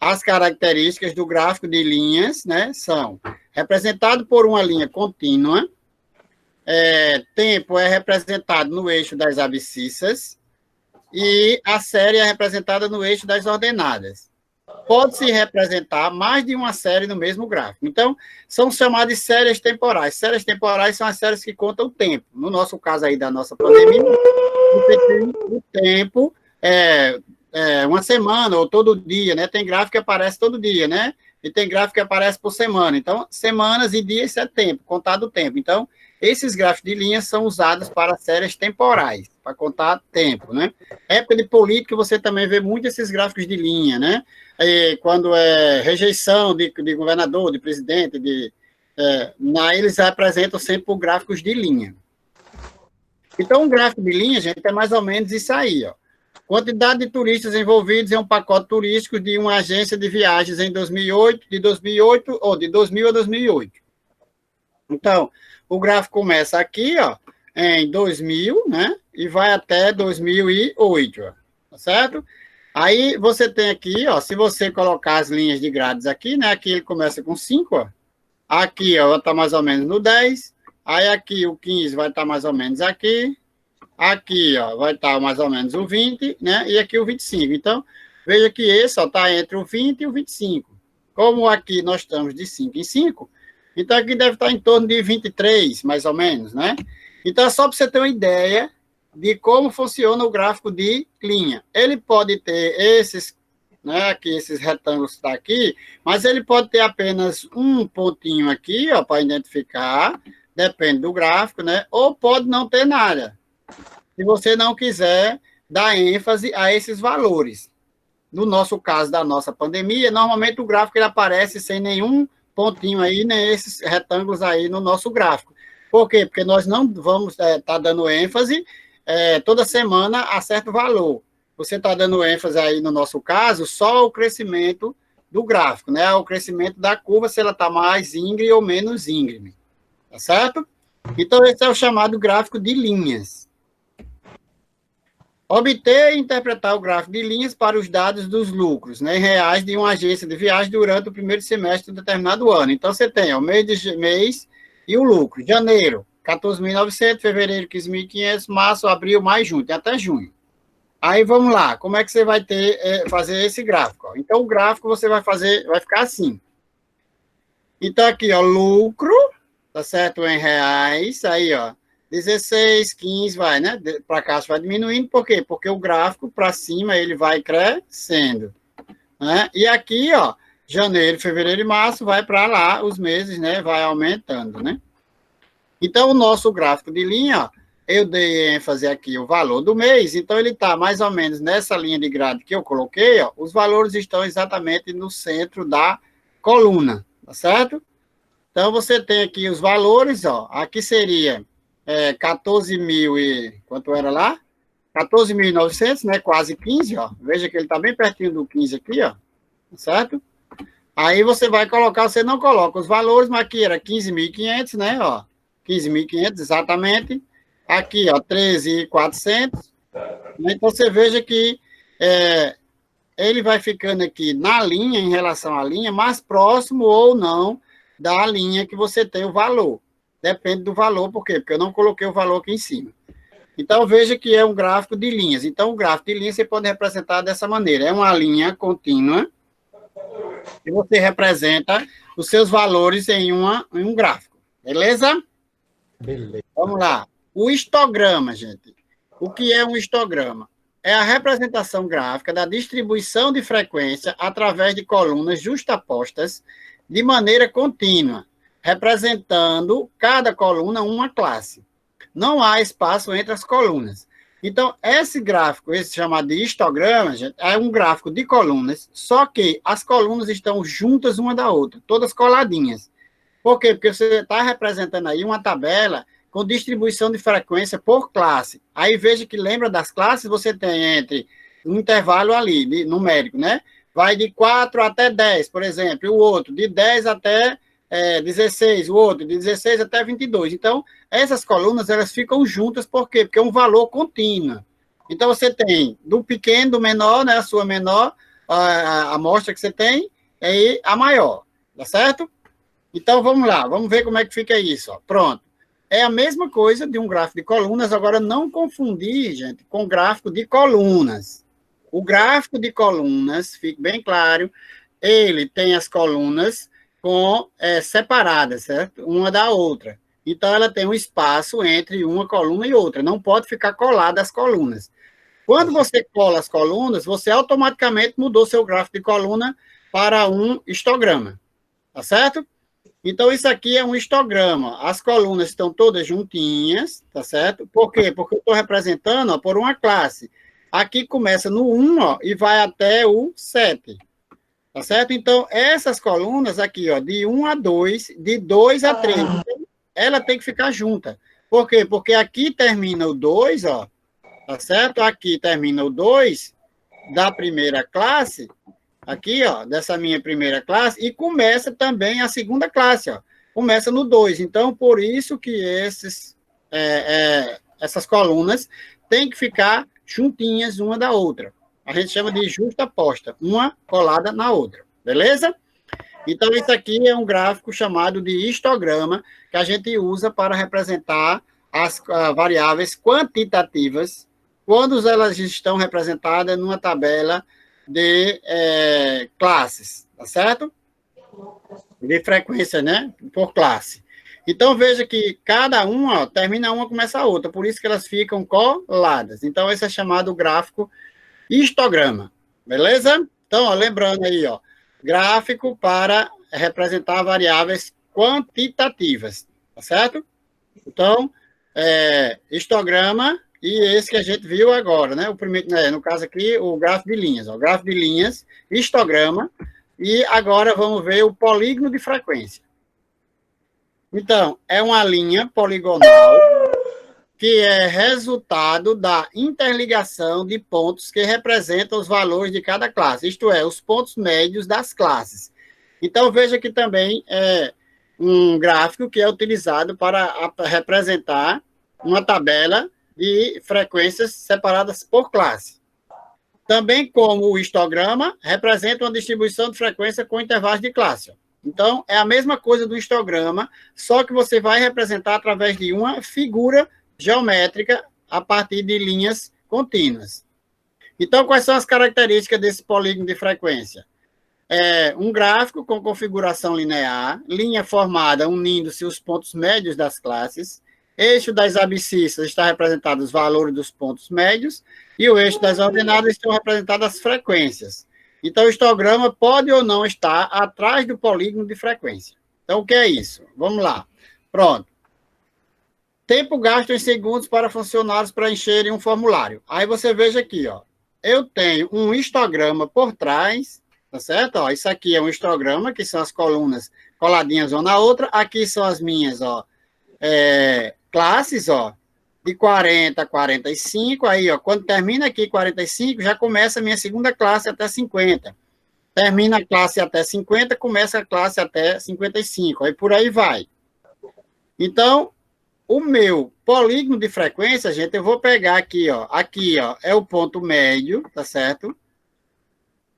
As características do gráfico de linhas, né, são representado por uma linha contínua, tempo é representado no eixo das abscissas e a série é representada no eixo das ordenadas. Pode-se representar mais de uma série no mesmo gráfico. Então, são chamadas de séries temporais. Séries temporais são as séries que contam o tempo. No nosso caso aí da nossa pandemia, você tem o tempo... uma semana ou todo dia, né? Tem gráfico que aparece todo dia, né? E tem gráfico que aparece por semana. Então, semanas e dias é tempo, contado o tempo. Então, esses gráficos de linhas são usados para séries temporais, para contar tempo, né? Época de política, você também vê muito esses gráficos de linha, né? Quando é rejeição de governador, de presidente, eles apresentam sempre gráficos de linha. Então, um gráfico de linha, gente, é mais ou menos isso aí, ó. Quantidade de turistas envolvidos em um pacote turístico de uma agência de viagens em 2008, de 2000 a 2008. Então, o gráfico começa aqui, ó, em 2000, né, e vai até 2008, ó, tá certo? Aí você tem aqui, ó, se você colocar as linhas de grades aqui, né? Aqui ele começa com 5, ó. Aqui, ó, vai estar mais ou menos no 10. Aí aqui o 15 vai estar mais ou menos aqui. Aqui, ó, vai estar mais ou menos o 20, né? E aqui o 25. Então, veja que esse, ó, está entre o 20 e o 25. Como aqui nós estamos de 5 em 5, então aqui deve estar em torno de 23, mais ou menos, né? Então, é só para você ter uma ideia de como funciona o gráfico de linha. Ele pode ter esses, né, aqui, esses retângulos que está aqui, mas ele pode ter apenas um pontinho aqui, ó, para identificar, depende do gráfico, né? Ou pode não ter nada, se você não quiser dar ênfase a esses valores. No nosso caso da nossa pandemia, normalmente o gráfico ele aparece sem nenhum pontinho aí, nem esses retângulos aí no nosso gráfico. Por quê? Porque nós não vamos estar dando ênfase toda semana a certo valor. Você está dando ênfase aí, no nosso caso, só o crescimento do gráfico, né? O crescimento da curva, se ela está mais íngreme ou menos íngreme. Tá certo? Então, esse é o chamado gráfico de linhas. Obter e interpretar o gráfico de linhas para os dados dos lucros, né, reais de uma agência de viagem durante o primeiro semestre de determinado ano. Então, você tem o mês e o lucro. Janeiro, 14.900, fevereiro, 15.500, março, abril, maio, junho, até junho. Aí, vamos lá, como é que você vai fazer esse gráfico? Ó? Então, o gráfico você vai ficar assim. Então, aqui, ó, lucro, tá certo? Em reais, aí, ó, 16, 15, vai, né? Para cá vai diminuindo, por quê? Porque o gráfico para cima ele vai crescendo, né? E aqui, ó, janeiro, fevereiro e março vai para lá, os meses, né? Vai aumentando, né? Então, o nosso gráfico de linha, ó, eu dei ênfase aqui o valor do mês, então ele está mais ou menos nessa linha de grade que eu coloquei, ó, os valores estão exatamente no centro da coluna, tá certo? Então, você tem aqui os valores, ó, aqui seria 14 mil e... quanto era lá? 14.900, né? Quase 15, ó. Veja que ele está bem pertinho do 15 aqui, ó. Certo? Aí você vai colocar, você não coloca os valores, mas aqui era 15.500, né? Ó, 15.500, exatamente. Aqui, ó, 13.400. Então, você veja que ele vai ficando aqui na linha, em relação à linha, mais próximo ou não da linha que você tem o valor. Depende do valor, por quê? Porque eu não coloquei o valor aqui em cima. Então, veja que é um gráfico de linhas. Então, o gráfico de linhas você pode representar dessa maneira. É uma linha contínua e você representa os seus valores em um gráfico. Beleza?
Beleza.
Vamos lá. O histograma, gente. O que é um histograma? É a representação gráfica da distribuição de frequência através de colunas justapostas de maneira contínua, representando cada coluna uma classe. Não há espaço entre as colunas. Então, esse gráfico, esse chamado de histograma, gente, é um gráfico de colunas, só que as colunas estão juntas uma da outra, todas coladinhas. Por quê? Porque você está representando aí uma tabela com distribuição de frequência por classe. Aí veja que lembra das classes, você tem entre um intervalo ali, numérico, né? Vai de 4 até 10, por exemplo, e o outro de 10 até 16, o outro de 16 até 22. Então, essas colunas, elas ficam juntas, por quê? Porque é um valor contínuo. Então, você tem do pequeno, do menor, né, a sua menor, a amostra que você tem, e a maior, tá certo? Então, vamos lá, vamos ver como é que fica isso. Ó. Pronto. É a mesma coisa de um gráfico de colunas, agora não confundir, gente, com gráfico de colunas. O gráfico de colunas, fique bem claro, ele tem as colunas separadas, certo? Uma da outra. Então, ela tem um espaço entre uma coluna e outra. Não pode ficar colada as colunas. Quando você cola as colunas, você automaticamente mudou seu gráfico de coluna para um histograma. Tá certo? Então, isso aqui é um histograma. As colunas estão todas juntinhas, tá certo? Por quê? Porque eu estou representando, ó, por uma classe. Aqui começa no 1, ó, e vai até o 7. Tá certo? Então, essas colunas aqui, ó, de 1 a 2, de 2 a 3, ela tem que ficar junta. Por quê? Porque aqui termina o 2, ó, tá certo? Aqui termina o 2 da primeira classe, aqui, ó, dessa minha primeira classe, e começa também a segunda classe, ó, começa no 2. Então, por isso que essas colunas têm que ficar juntinhas uma da outra. a gente chama de justaposta, uma colada na outra, beleza? Então, isso aqui é um gráfico chamado de histograma, que a gente usa para representar as variáveis quantitativas, quando elas estão representadas numa tabela de classes, tá certo? De frequência, né? Por classe. Então, veja que cada uma, termina uma, começa a outra, por isso que elas ficam coladas. Então, esse é chamado gráfico histograma, beleza? Então, ó, lembrando aí, ó, gráfico para representar variáveis quantitativas, tá certo? Então, histograma e esse que a gente viu agora, né? O primeiro, no caso aqui, o gráfico de linhas, ó, gráfico de linhas, histograma, e agora vamos ver o polígono de frequência. Então, é uma linha poligonal que é resultado da interligação de pontos que representam os valores de cada classe, isto é, os pontos médios das classes. Então, veja que também é um gráfico que é utilizado para representar uma tabela de frequências separadas por classe. Também, como o histograma, representa uma distribuição de frequência com intervalos de classe. Então, é a mesma coisa do histograma, só que você vai representar através de uma figura geométrica a partir de linhas contínuas. Então, quais são as características desse polígono de frequência? Um gráfico com configuração linear, linha formada unindo-se os pontos médios das classes, eixo das abscissas está representado os valores dos pontos médios, e o eixo das ordenadas estão representadas as frequências. Então, o histograma pode ou não estar atrás do polígono de frequência. Então, o que é isso? Vamos lá. Pronto. Tempo gasto em segundos para funcionários preencherem um formulário. Aí você veja aqui, ó. Eu tenho um histograma por trás, tá certo? Ó, isso aqui é um histograma, que são as colunas coladinhas uma na outra. Aqui são as minhas, ó, classes, ó, de 40 a 45. Aí, ó, quando termina aqui 45, já começa a minha segunda classe até 50. Termina a classe até 50, começa a classe até 55. Aí por aí vai. Então, o meu polígono de frequência, gente, eu vou pegar aqui, ó. Aqui, ó, é o ponto médio, tá certo?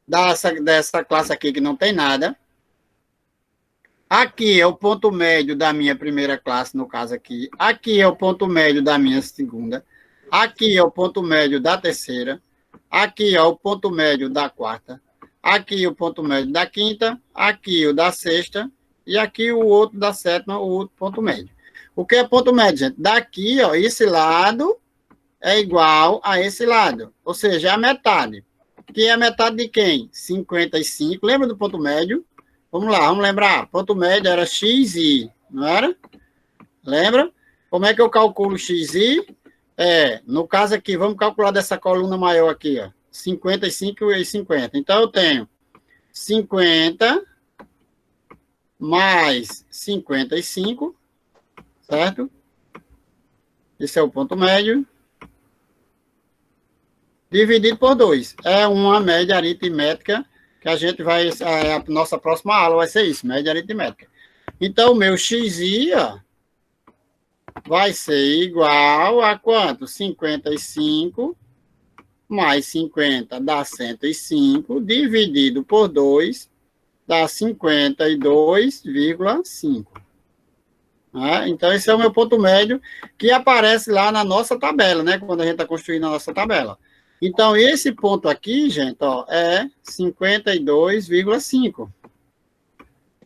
Dessa classe aqui que não tem nada. Aqui é o ponto médio da minha primeira classe, no caso aqui. Aqui é o ponto médio da minha segunda. Aqui é o ponto médio da terceira. Aqui é o ponto médio da quarta. Aqui o ponto médio da quinta. Aqui o da sexta. E aqui o outro da sétima, o outro ponto médio. O que é ponto médio, gente? Daqui, ó, esse lado é igual a esse lado. Ou seja, é a metade. Que é a metade de quem? 55. Lembra do ponto médio? Vamos lá, vamos lembrar. Ponto médio era xi, não era? Lembra? Como é que eu calculo xi? No caso aqui, vamos calcular dessa coluna maior aqui, ó. 55 e 50. Então, eu tenho 50 mais 55, certo? Esse é o ponto médio. Dividido por 2. É uma média aritmética que a gente vai... A nossa próxima aula vai ser isso, média aritmética. Então, o meu xi, ó, vai ser igual a quanto? 55 mais 50 dá 105, dividido por 2 dá 52,5. Então, esse é o meu ponto médio, que aparece lá na nossa tabela, né? Quando a gente está construindo a nossa tabela. Então, esse ponto aqui, gente, ó, é 52,5.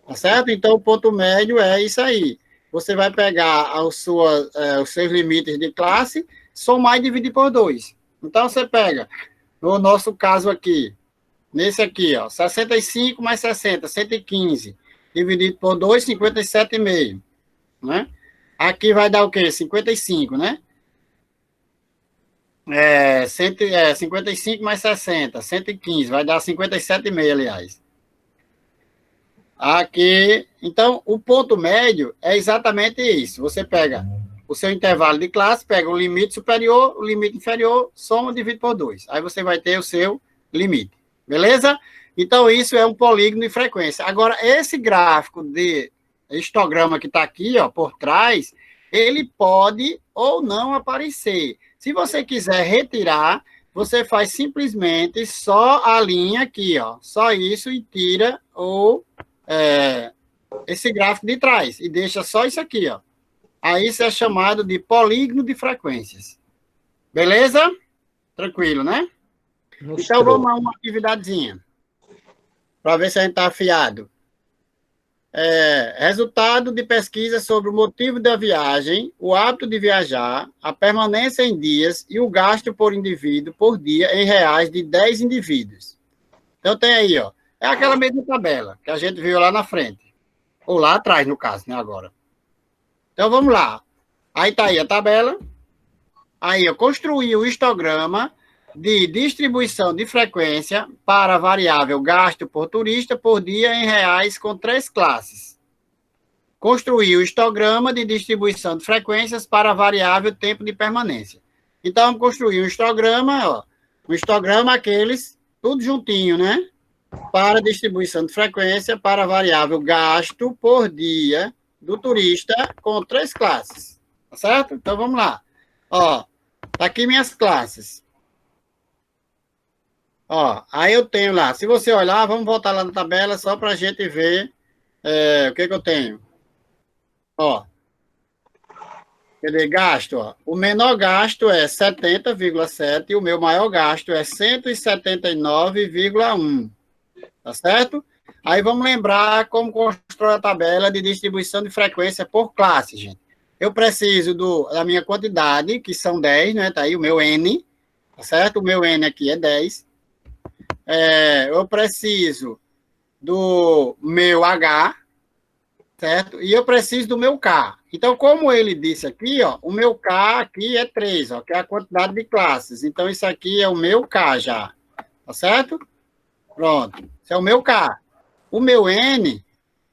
Tá certo? Então, o ponto médio é isso aí. Você vai pegar os seus limites de classe, somar e dividir por 2. Então, você pega, no nosso caso aqui, nesse aqui, ó, 65 mais 60, 115, dividido por 2, 57,5. Né? Aqui vai dar o quê? 55, né? 55 mais 60, 115, vai dar 57,5, aliás. Aqui, então, o ponto médio é exatamente isso. Você pega o seu intervalo de classe, pega o limite superior, o limite inferior, soma e divide por 2. Aí você vai ter o seu limite. Beleza? Então, isso é um polígono de frequência. Agora, esse gráfico de histograma que está aqui, ó, por trás, ele pode ou não aparecer. Se você quiser retirar, você faz simplesmente só a linha aqui, ó, só isso e tira esse gráfico de trás e deixa só isso aqui, ó. Aí isso é chamado de polígono de frequências. Beleza? Tranquilo, né? Então vamos a uma atividadezinha para ver se a gente está afiado. Resultado de pesquisa sobre o motivo da viagem, o hábito de viajar, a permanência em dias e o gasto por indivíduo por dia em reais de 10 indivíduos. Então tem aí, ó, é aquela mesma tabela que a gente viu lá na frente, ou lá atrás, no caso, né, agora. Então vamos lá. Aí tá aí a tabela. Aí eu construí o histograma de distribuição de frequência para a variável gasto por turista por dia em reais com 3 classes. Construir o histograma de distribuição de frequências para a variável tempo de permanência. Então, vamos construir um histograma, ó, um histograma aqueles, tudo juntinho, né? Para distribuição de frequência para a variável gasto por dia do turista com 3 classes. Tá certo? Então, vamos lá. Ó, tá aqui minhas classes. Ó, aí eu tenho lá, se você olhar, vamos voltar lá na tabela só para a gente ver o que eu tenho. Ó, cadê gasto? Ó. O menor gasto é 70,7 e o meu maior gasto é 179,1. Tá certo? Aí vamos lembrar como constrói a tabela de distribuição de frequência por classe, gente. Eu preciso da minha quantidade, que são 10, né? Tá aí o meu N, tá certo? O meu N aqui é 10. Eu preciso do meu H, certo? E eu preciso do meu K. Então, como ele disse aqui, ó, o meu K aqui é 3, ó, que é a quantidade de classes. Então, isso aqui é o meu K já, tá certo? Pronto, esse é o meu K. O meu N,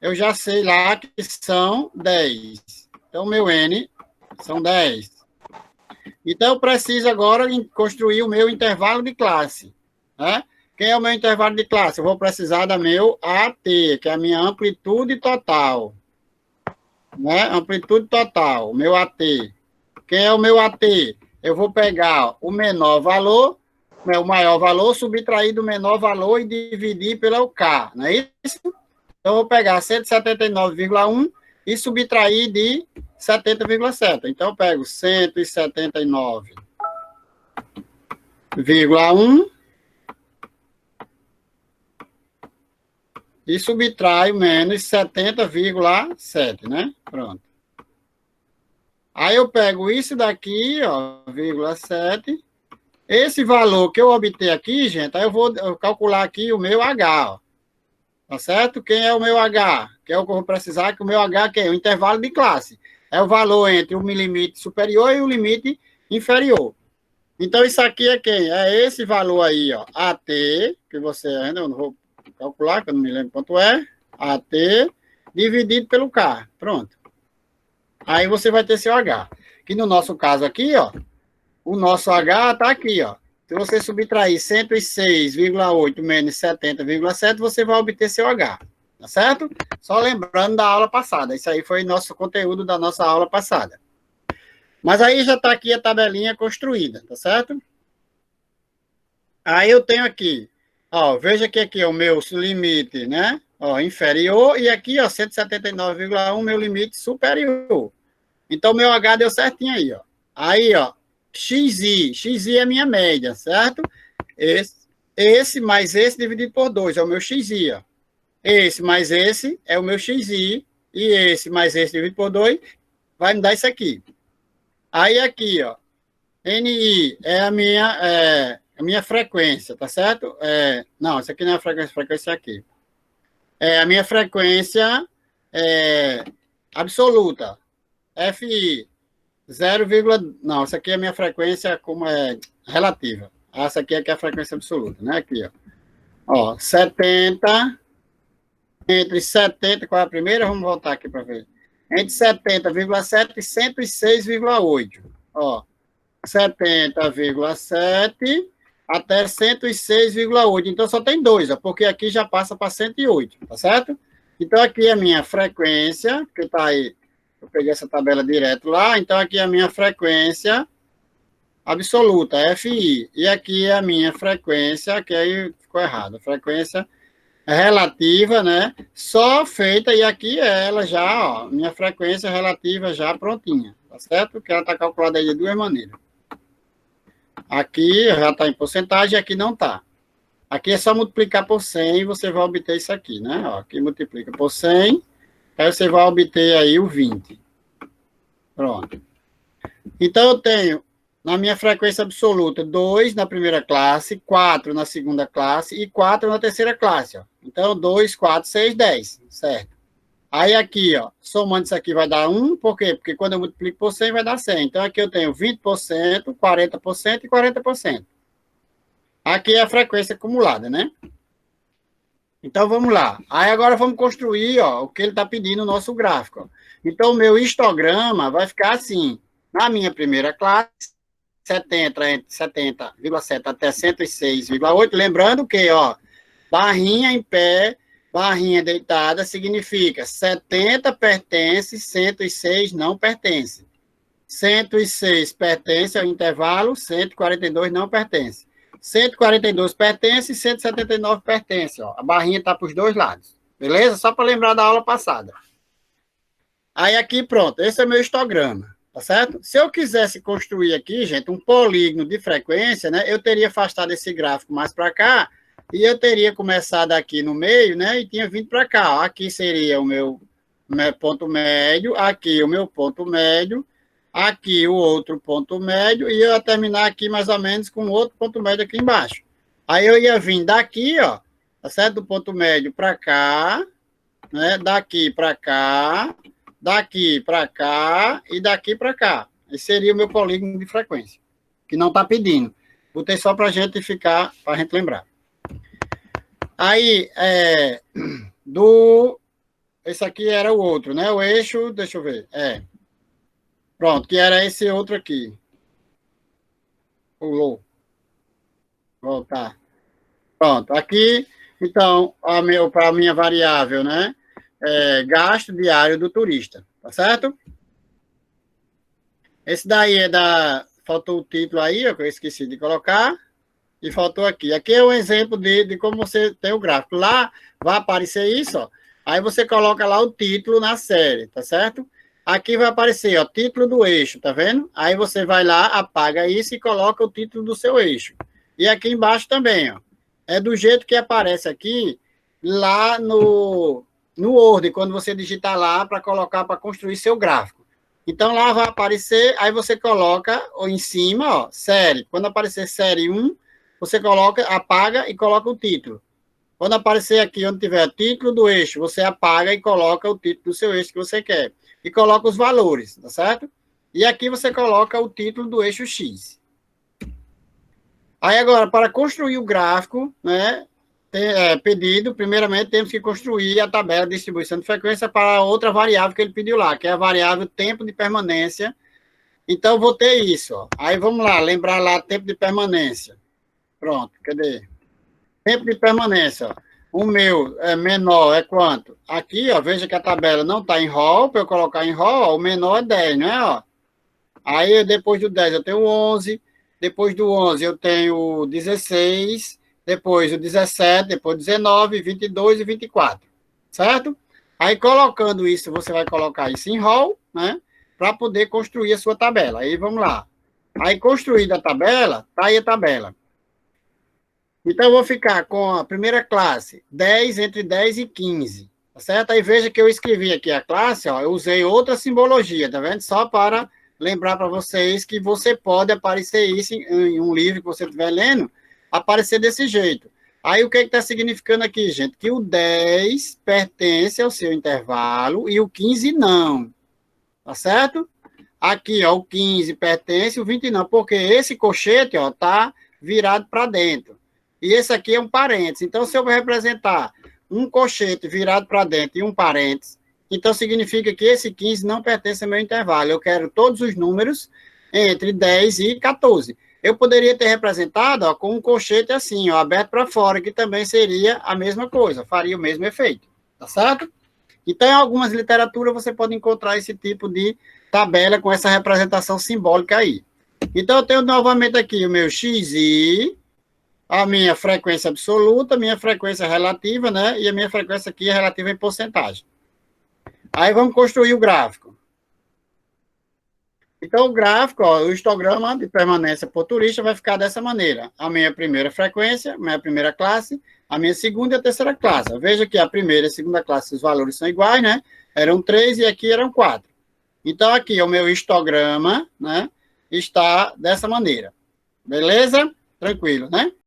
eu já sei lá que são 10. Então, o meu N são 10. Então, eu preciso agora construir o meu intervalo de classe, né? Quem é o meu intervalo de classe? Eu vou precisar da meu AT, que é a minha amplitude total. Né? Amplitude total, o meu AT. Quem é o meu AT? Eu vou pegar o menor valor, o maior valor, subtrair do menor valor e dividir pelo K, não é isso? Então, eu vou pegar 179,1 e subtrair de 70,7. Então, eu pego 179,1 e subtrai menos 70,7, né? Pronto. Aí eu pego isso daqui, ó, 0,7. Esse valor que eu obter aqui, gente, aí eu vou calcular aqui o meu H, ó. Tá certo? Quem é o meu H? Que é o que eu vou precisar, que o meu H que é o intervalo de classe. É o valor entre o limite superior e o limite inferior. Então, isso aqui é quem? É esse valor aí, ó, AT, que você ainda eu não vou calcular, que eu não me lembro quanto é, AT, dividido pelo K. Pronto. Aí você vai ter seu H. Que no nosso caso aqui, ó, o nosso H está aqui, ó. Se você subtrair 106,8 menos 70,7, você vai obter seu H. Tá certo? Só lembrando da aula passada. Isso aí foi nosso conteúdo da nossa aula passada. Mas aí já está aqui a tabelinha construída, tá certo? Aí eu tenho aqui, ó, veja que aqui é o meu limite, né? Ó, inferior, e aqui, ó, 179,1, meu limite superior. Então, meu H deu certinho aí, ó. Aí, ó, XI é minha média, certo? Esse mais esse dividido por 2 é o meu XI, ó. Esse mais esse é o meu XI, e esse mais esse dividido por 2 vai me dar isso aqui. Aí, aqui, ó, NI é a minha frequência, tá certo? Não, isso aqui não é a frequência aqui. É a minha frequência absoluta. FI, 0, não, essa aqui é a minha frequência como relativa. Essa aqui é que é a frequência absoluta, né? Aqui, ó. Ó, 70, entre 70, qual é a primeira? Vamos voltar aqui para ver. Entre 70,7 e 106,8. Ó, 70,7 até 106,8. Então, só tem 2, ó, porque aqui já passa para 108, tá certo? Então, aqui é a minha frequência, que está aí, eu peguei essa tabela direto lá, então aqui é a minha frequência absoluta, FI. E aqui é a minha frequência, que aí ficou errado. A frequência relativa, né? Só feita, e aqui é ela já, ó, minha frequência relativa já prontinha, tá certo? Que ela está calculada aí de duas maneiras. Aqui já está em porcentagem, aqui não está. Aqui é só multiplicar por 100 e você vai obter isso aqui, né? Ó, aqui multiplica por 100, aí você vai obter aí o 20. Pronto. Então, eu tenho, na minha frequência absoluta, 2 na primeira classe, 4 na segunda classe e 4 na terceira classe. Ó. Então, 2, 4, 6, 10, certo? Aí, aqui, ó, somando isso aqui vai dar 1, por quê? Porque quando eu multiplico por 100, vai dar 100. Então, aqui eu tenho 20%, 40% e 40%. Aqui é a frequência acumulada, né? Então, vamos lá. Aí, agora, vamos construir, ó, o que ele está pedindo no nosso gráfico. Ó. Então, o meu histograma vai ficar assim. Na minha primeira classe, 70, entre 70,7 até 106,8. Lembrando que, ó, barrinha em pé, barrinha deitada, significa 70 pertence, 106 não pertence. 106 pertence ao intervalo, 142 não pertence. 142 pertence, 179 pertence. Ó. A barrinha está para os dois lados. Beleza? Só para lembrar da aula passada. Aí aqui, pronto. Esse é o meu histograma. Tá certo? Se eu quisesse construir aqui, gente, um polígono de frequência, né? Eu teria afastado esse gráfico mais para cá e eu teria começado aqui no meio, né? E tinha vindo para cá. Ó. Aqui seria o meu ponto médio, aqui o meu ponto médio, aqui o outro ponto médio, e eu ia terminar aqui mais ou menos com outro ponto médio aqui embaixo. Aí eu ia vir daqui, ó, tá certo? Do ponto médio para cá, né? Daqui para cá, daqui para cá e daqui para cá. Esse seria o meu polígono de frequência, que não está pedindo. Botei só para a gente ficar, para a gente lembrar. Aí, esse aqui era o outro, né? O eixo, deixa eu ver, pronto, que era esse outro aqui. Pulou. Voltar. Pronto, aqui, então, para a minha variável, né? Gasto diário do turista, tá certo? Esse daí é faltou o título aí, ó, que eu esqueci de colocar, e faltou aqui. Aqui é um exemplo de como você tem o gráfico. Lá vai aparecer isso, ó. Aí você coloca lá o título na série, tá certo? Aqui vai aparecer, ó, título do eixo, tá vendo? Aí você vai lá, apaga isso e coloca o título do seu eixo. E aqui embaixo também, ó. É do jeito que aparece aqui, lá no Word, quando você digitar lá para colocar, para construir seu gráfico. Então, lá vai aparecer, aí você coloca em cima, ó, série. Quando aparecer série 1, você coloca, apaga e coloca o título. Quando aparecer aqui, onde tiver título do eixo, você apaga e coloca o título do seu eixo que você quer. E coloca os valores, tá certo? E aqui você coloca o título do eixo X. Aí, agora, para construir o gráfico, né, pedido, primeiramente temos que construir a tabela de distribuição de frequência para outra variável que ele pediu lá, que é a variável tempo de permanência. Então, vou ter isso. Ó. Aí, vamos lá, lembrar lá tempo de permanência. Pronto, cadê? Tempo de permanência. Ó. O meu menor é quanto? Aqui, ó, veja que a tabela não está em ROL, para eu colocar em ROL, ó, o menor é 10, não é? Ó? Aí, depois do 10, eu tenho 11, depois do 11, eu tenho 16, depois o 17, depois 19, 22 e 24, certo? Aí, colocando isso, você vai colocar isso em ROL, né? Para poder construir a sua tabela. Aí, vamos lá. Aí, construída a tabela, tá aí a tabela. Então, eu vou ficar com a primeira classe, 10, entre 10 e 15, tá certo? Aí, veja que eu escrevi aqui a classe, ó, eu usei outra simbologia, tá vendo? Só para lembrar para vocês que você pode aparecer isso em um livro que você estiver lendo, aparecer desse jeito. Aí, o que está significando aqui, gente? Que o 10 pertence ao seu intervalo e o 15 não, tá certo? Aqui, ó, o 15 pertence, o 20 não, porque esse colchete, ó, tá virado para dentro. E esse aqui é um parênteses. Então, se eu representar um colchete virado para dentro e um parênteses, então significa que esse 15 não pertence ao meu intervalo. Eu quero todos os números entre 10 e 14. Eu poderia ter representado, ó, com um colchete assim, ó, aberto para fora, que também seria a mesma coisa, faria o mesmo efeito. Tá certo? Então, em algumas literaturas, você pode encontrar esse tipo de tabela com essa representação simbólica aí. Então, eu tenho novamente aqui o meu XI, a minha frequência absoluta, a minha frequência relativa, né? E a minha frequência aqui é relativa em porcentagem. Aí vamos construir o gráfico. Então, o gráfico, ó, o histograma de permanência por turista vai ficar dessa maneira. A minha primeira frequência, a minha primeira classe, a minha segunda e a terceira classe. Veja que a primeira e a segunda classe, os valores são iguais, né? Eram 3 e aqui eram 4. Então, aqui o meu histograma, né? Está dessa maneira. Beleza? Tranquilo, né?